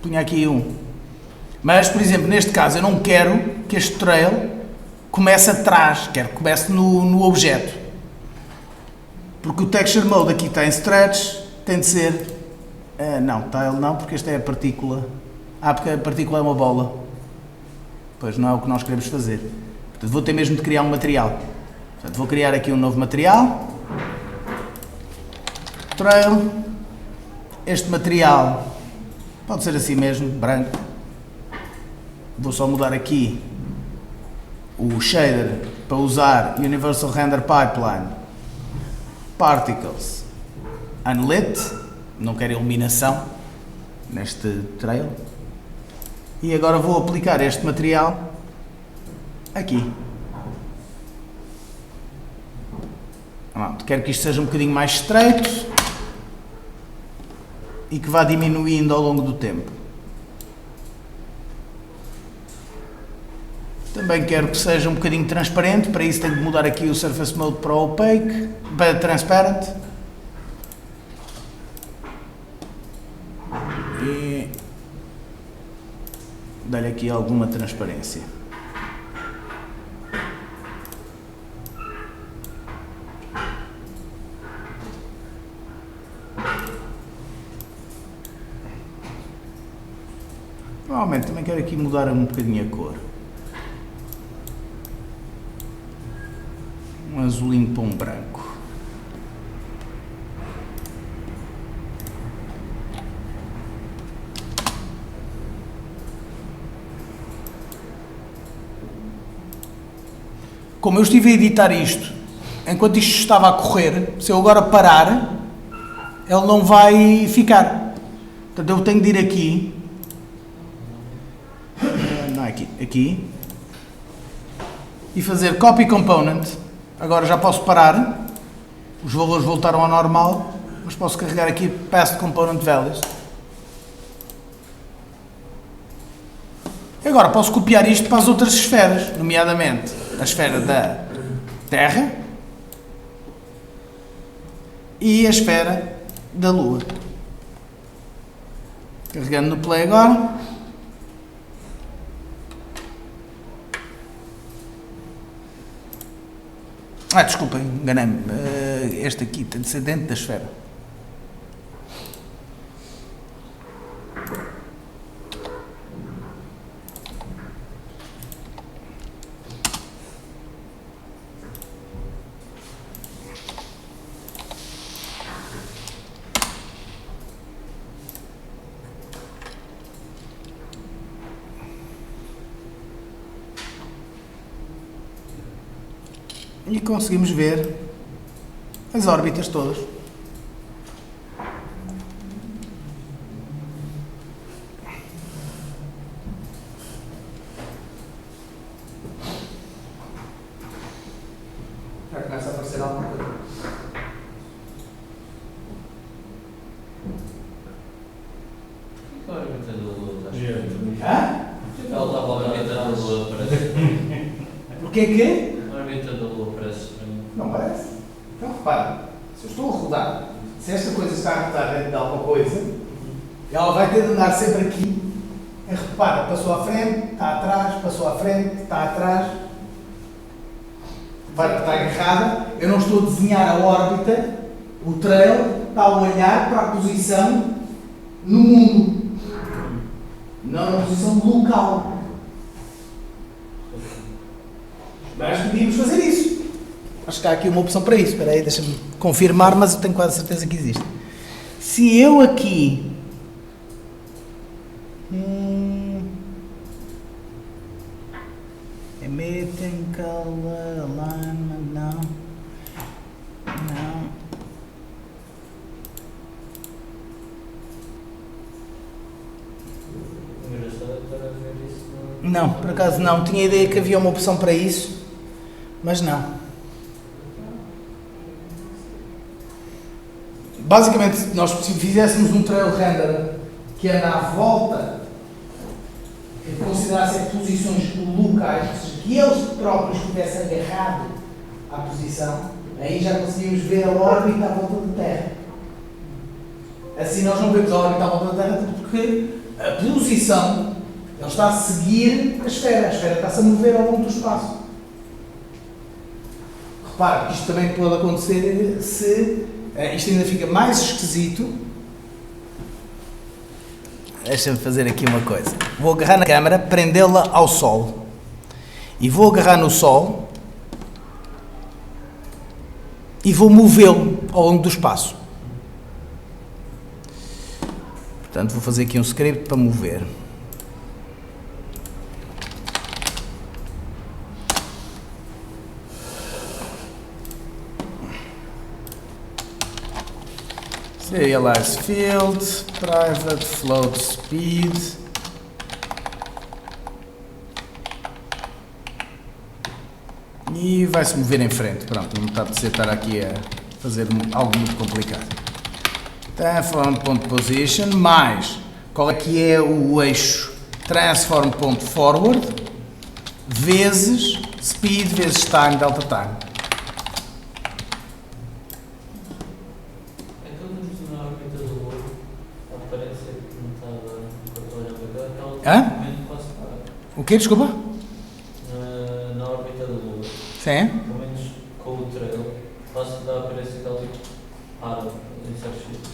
punha aqui 1. Mas, por exemplo, neste caso, eu não quero que este trail comece atrás, quero que comece no objeto. Porque o Texture Mode aqui está em Stretch, tem de ser... não, Tile não, porque esta é a partícula. Porque a partícula é uma bola. Pois não é o que nós queremos fazer. Portanto, vou ter mesmo de criar um material. Portanto, vou criar aqui um novo material. Trail. Este material pode ser assim mesmo, branco. Vou só mudar aqui o shader para usar Universal Render Pipeline. Particles. Unlit. Não quero iluminação neste trail. E agora vou aplicar este material aqui. Pronto, quero que isto seja um bocadinho mais estreito e que vá diminuindo ao longo do tempo. Também quero que seja um bocadinho transparente, para isso tenho de mudar aqui o Surface Mode para Opaque, para Transparent. E dar-lhe aqui alguma transparência. Provavelmente também quero aqui mudar um bocadinho a cor. azulinho para um branco. Como eu estive a editar isto, enquanto isto estava a correr, se eu agora parar, ele não vai ficar. Portanto, eu tenho de ir aqui. Não é aqui. Aqui. E fazer copy component. Agora já posso parar. Os valores voltaram ao normal. Mas posso carregar aqui past component values. E agora posso copiar isto para as outras esferas, nomeadamente a esfera da Terra e a esfera da Lua. Carregando no play agora. Desculpem, enganei-me. Este aqui tem de ser dentro da esfera. E conseguimos ver as órbitas todas. Já começa a aparecer alguma coisa. A órbita da Lua está Hã? Ela estava a órbita da Lua, parece. Porquê que? A órbita da Lua parece para mim. Não parece. Então repara, se eu estou a rodar, se esta coisa está a rodar dentro de alguma coisa, ela vai ter de andar sempre aqui. Repara, passou à frente, está atrás, passou à frente, está atrás. Repara que está agarrada. Eu não estou a desenhar a órbita, o trail está a olhar para a posição no mundo, não na posição local. Mas podíamos fazer isso. Acho que há aqui uma opção para isso. Espera aí, deixa-me confirmar, mas eu tenho quase certeza que existe. Se eu aqui... Emitting color alignment, não. Não. Engraçado estar a ver isso. Não, por acaso não. Tinha a ideia que havia uma opção para isso, mas não. Basicamente, se nós fizéssemos um trail render que anda à volta, que considerasse posições locais, ou seja, que eles próprios estivessem agarrados à posição, aí já conseguimos ver a órbita à volta da Terra. Assim nós não vemos a órbita à volta da Terra porque a posição, ele está a seguir a esfera está-se a mover ao longo do espaço. Repare que isto também pode acontecer se isto ainda fica mais esquisito. Deixa-me fazer aqui uma coisa. Vou agarrar na câmera, prendê-la ao Sol. E vou agarrar no Sol e vou movê-lo ao longo do espaço. Portanto, vou fazer aqui um script para mover. Serialize field, private float speed. E vai-se mover em frente. Pronto, não me está a precisar estar aqui a fazer algo muito complicado. Transform.position mais qual é que é o eixo transform.forward vezes speed vezes time delta time. Hã? O quê? Desculpa? Na órbita da Lua. Sim. Pelo menos com o trail, quase dá a aparecer que ela para em certos sítios.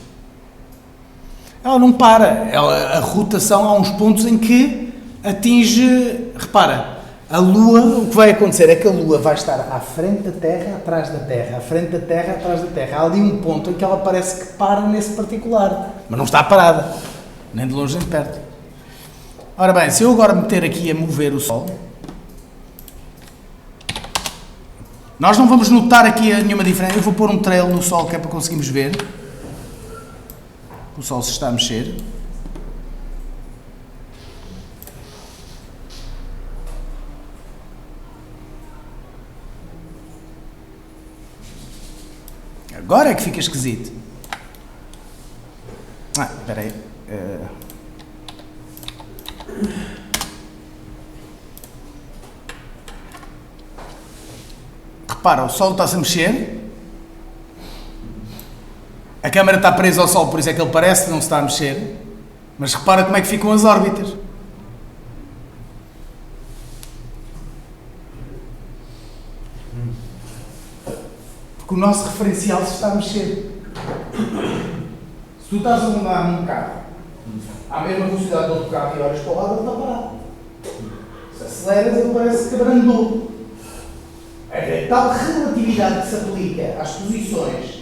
Ela não para. A rotação há uns pontos em que atinge. Repara, A Lua, o que vai acontecer é que a Lua vai estar à frente da Terra, atrás da Terra, à frente da Terra, atrás da Terra. Há ali um ponto em que ela parece que para nesse particular, mas não está parada, nem de longe nem de perto. Ora bem, se eu agora meter aqui a mover o Sol, nós não vamos notar aqui nenhuma diferença. Eu vou pôr um trail no Sol que é para conseguirmos ver. O Sol se está a mexer. Agora é que fica esquisito. Espera aí. Repara, o Sol está-se a mexer. A câmera está presa ao Sol, por isso é que ele parece que não se está a mexer. Mas repara como é que ficam as órbitas. Porque o nosso referencial se está a mexer. Se tu estás a andar num carro à mesma velocidade do outro carro e olhas para o lado, ele está parado. Se aceleras, ele parece que abrandou. A tal relatividade que se aplica às posições,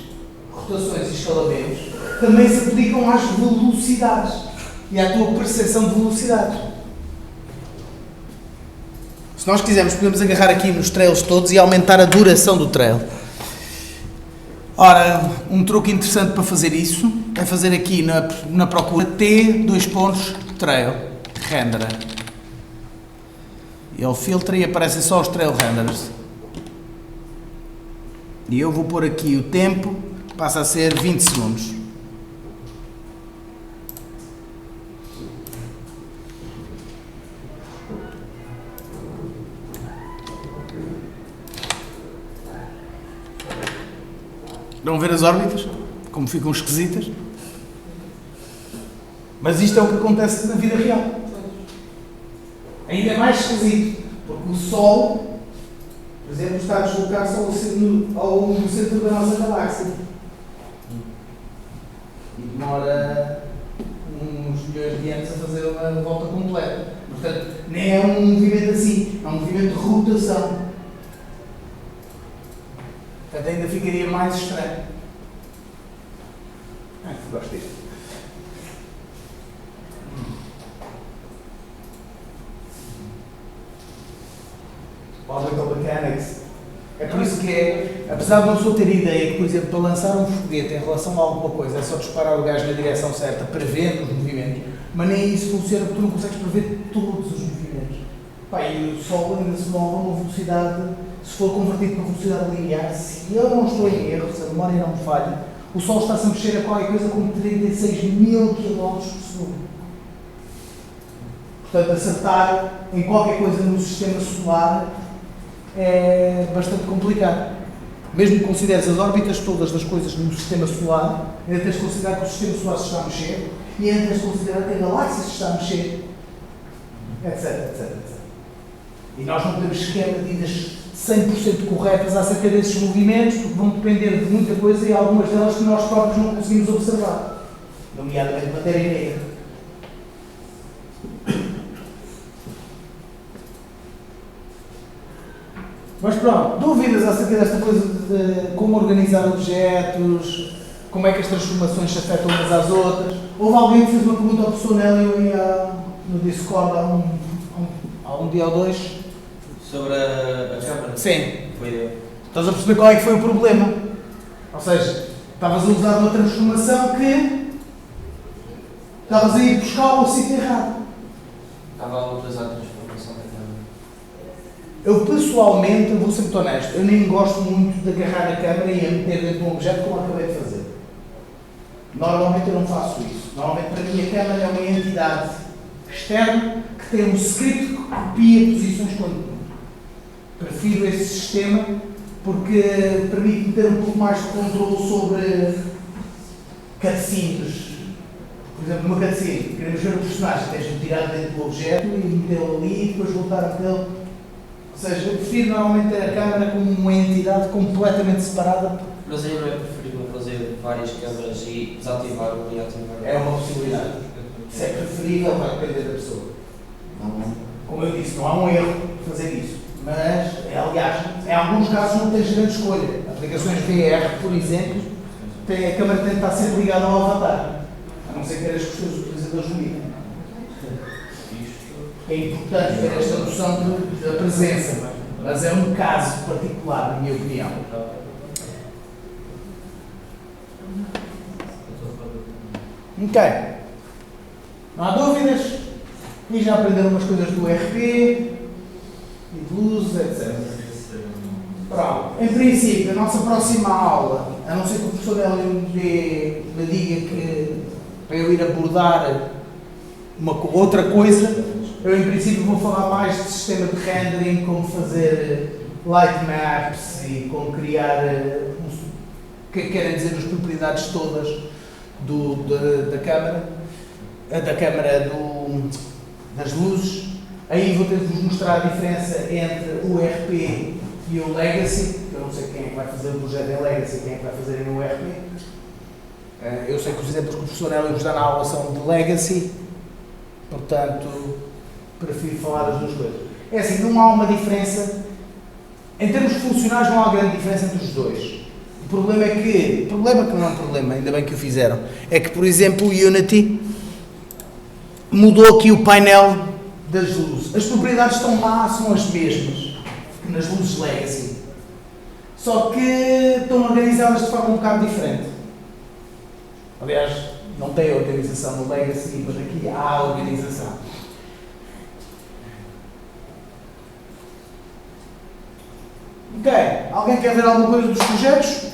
rotações e escalamentos também se aplicam às velocidades e à tua percepção de velocidades. Se nós quisermos, podemos agarrar aqui nos trails todos e aumentar a duração do trail. Ora, um truque interessante para fazer isso é fazer aqui na procura T, trail, renderer. Ele filtra e aparecem só os trail renderers. E eu vou pôr aqui o tempo, passa a ser 20 segundos. Estão a ver as órbitas? Como ficam esquisitas? Mas isto é o que acontece na vida real. Ainda é mais esquisito, porque o Sol, por exemplo, está a deslocar-se ao centro da nossa galáxia. E demora uns milhões de anos a fazer uma volta completa. Portanto, nem é um movimento assim, é um movimento de rotação. Portanto, ainda ficaria mais estranho. Gosto disto. Orbital Mechanics. É por isso que apesar de não só ter ideia que, por exemplo, para lançar um foguete em relação a alguma coisa é só disparar o gás na direção certa, prevendo os movimentos, mas nem isso funciona porque tu não consegues prever todos os movimentos. E o Sol ainda se move a uma velocidade, se for convertido para velocidade linear, se eu não estou em erro, se a memória não me falha, o Sol está-se a mexer a qualquer coisa como 36.000 km/s. Portanto, acertar em qualquer coisa no sistema solar é bastante complicado. Mesmo que consideres as órbitas todas das coisas no sistema solar, ainda tens de considerar que o sistema solar se está a mexer e ainda tens de considerar que a galáxia se está a mexer, etc. E nós não podemos sequer medidas 100% corretas acerca desses movimentos, porque vão depender de muita coisa e algumas delas que nós próprios não conseguimos observar, nomeadamente matéria negra. Mas pronto, dúvidas acerca desta coisa de como organizar objetos, como é que as transformações se afetam umas às outras? Houve alguém que fez uma pergunta ao professor Nélio no Discord há um dia ou dois. Sobre a câmara? Sim. Foi eu. Estás a perceber qual é que foi o problema? Ou seja, estavas a usar uma transformação que estavas a ir buscar ao sítio errado. Estava a utilizar a transformação da câmara. Eu pessoalmente, vou ser muito honesto, eu nem gosto muito de agarrar a câmera e a meter dentro de um objeto como acabei de fazer. Normalmente eu não faço isso. Normalmente para mim a câmera é uma entidade externa que tem um script que copia posições quando prefiro esse sistema porque permite-me ter um pouco mais de controle sobre cutscenes. Por exemplo, numa cutscene, queremos ver o personagem, tens de tirar dentro do objeto e metê-lo ali e depois voltar a metê-lo. Ou seja, eu prefiro normalmente ter a câmera como uma entidade completamente separada. Mas aí não é preferível fazer várias câmaras e desativar uma e ativar outra? É uma possibilidade. Se é preferível, vai depender da pessoa. Como eu disse, não há um erro. fazer isso. Mas, aliás, em alguns casos não tens grande escolha. Aplicações VR, por exemplo, a câmara tem que estar sempre ligada ao avatar. A não ser que queiras que os teus utilizadores o liguem. É importante ter esta noção da presença, mas é um caso particular, na minha opinião. Ok. Não há dúvidas? E já aprenderam umas coisas do RP, e de luz, etc. Pronto. Em princípio, a nossa próxima aula, a não ser que o professor me diga que para eu ir abordar outra coisa, eu em princípio vou falar mais de sistema de rendering, como fazer light maps e como criar o que querem dizer as propriedades todas da câmara, das luzes. Aí vou ter de vos mostrar a diferença entre o RP e o Legacy. Eu não sei quem é que vai fazer o projeto em Legacy e quem é que vai fazer em URP. Eu sei que os exemplos que o professor Hélio vos dá na aula são de Legacy, portanto, prefiro falar das duas coisas. É assim, não há uma diferença, em termos funcionais não há grande diferença entre os dois. O problema que não é um problema, ainda bem que o fizeram, é que, por exemplo, o Unity mudou aqui o painel das luzes. As propriedades estão lá, são as mesmas que nas luzes Legacy, só que estão organizadas de forma um bocado diferente. Aliás, não tem organização no Legacy, mas aqui há organização. Ok, alguém quer ver alguma coisa dos projetos?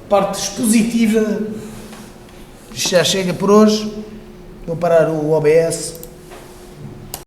Parte expositiva, já chega por hoje. Vou parar o OBS.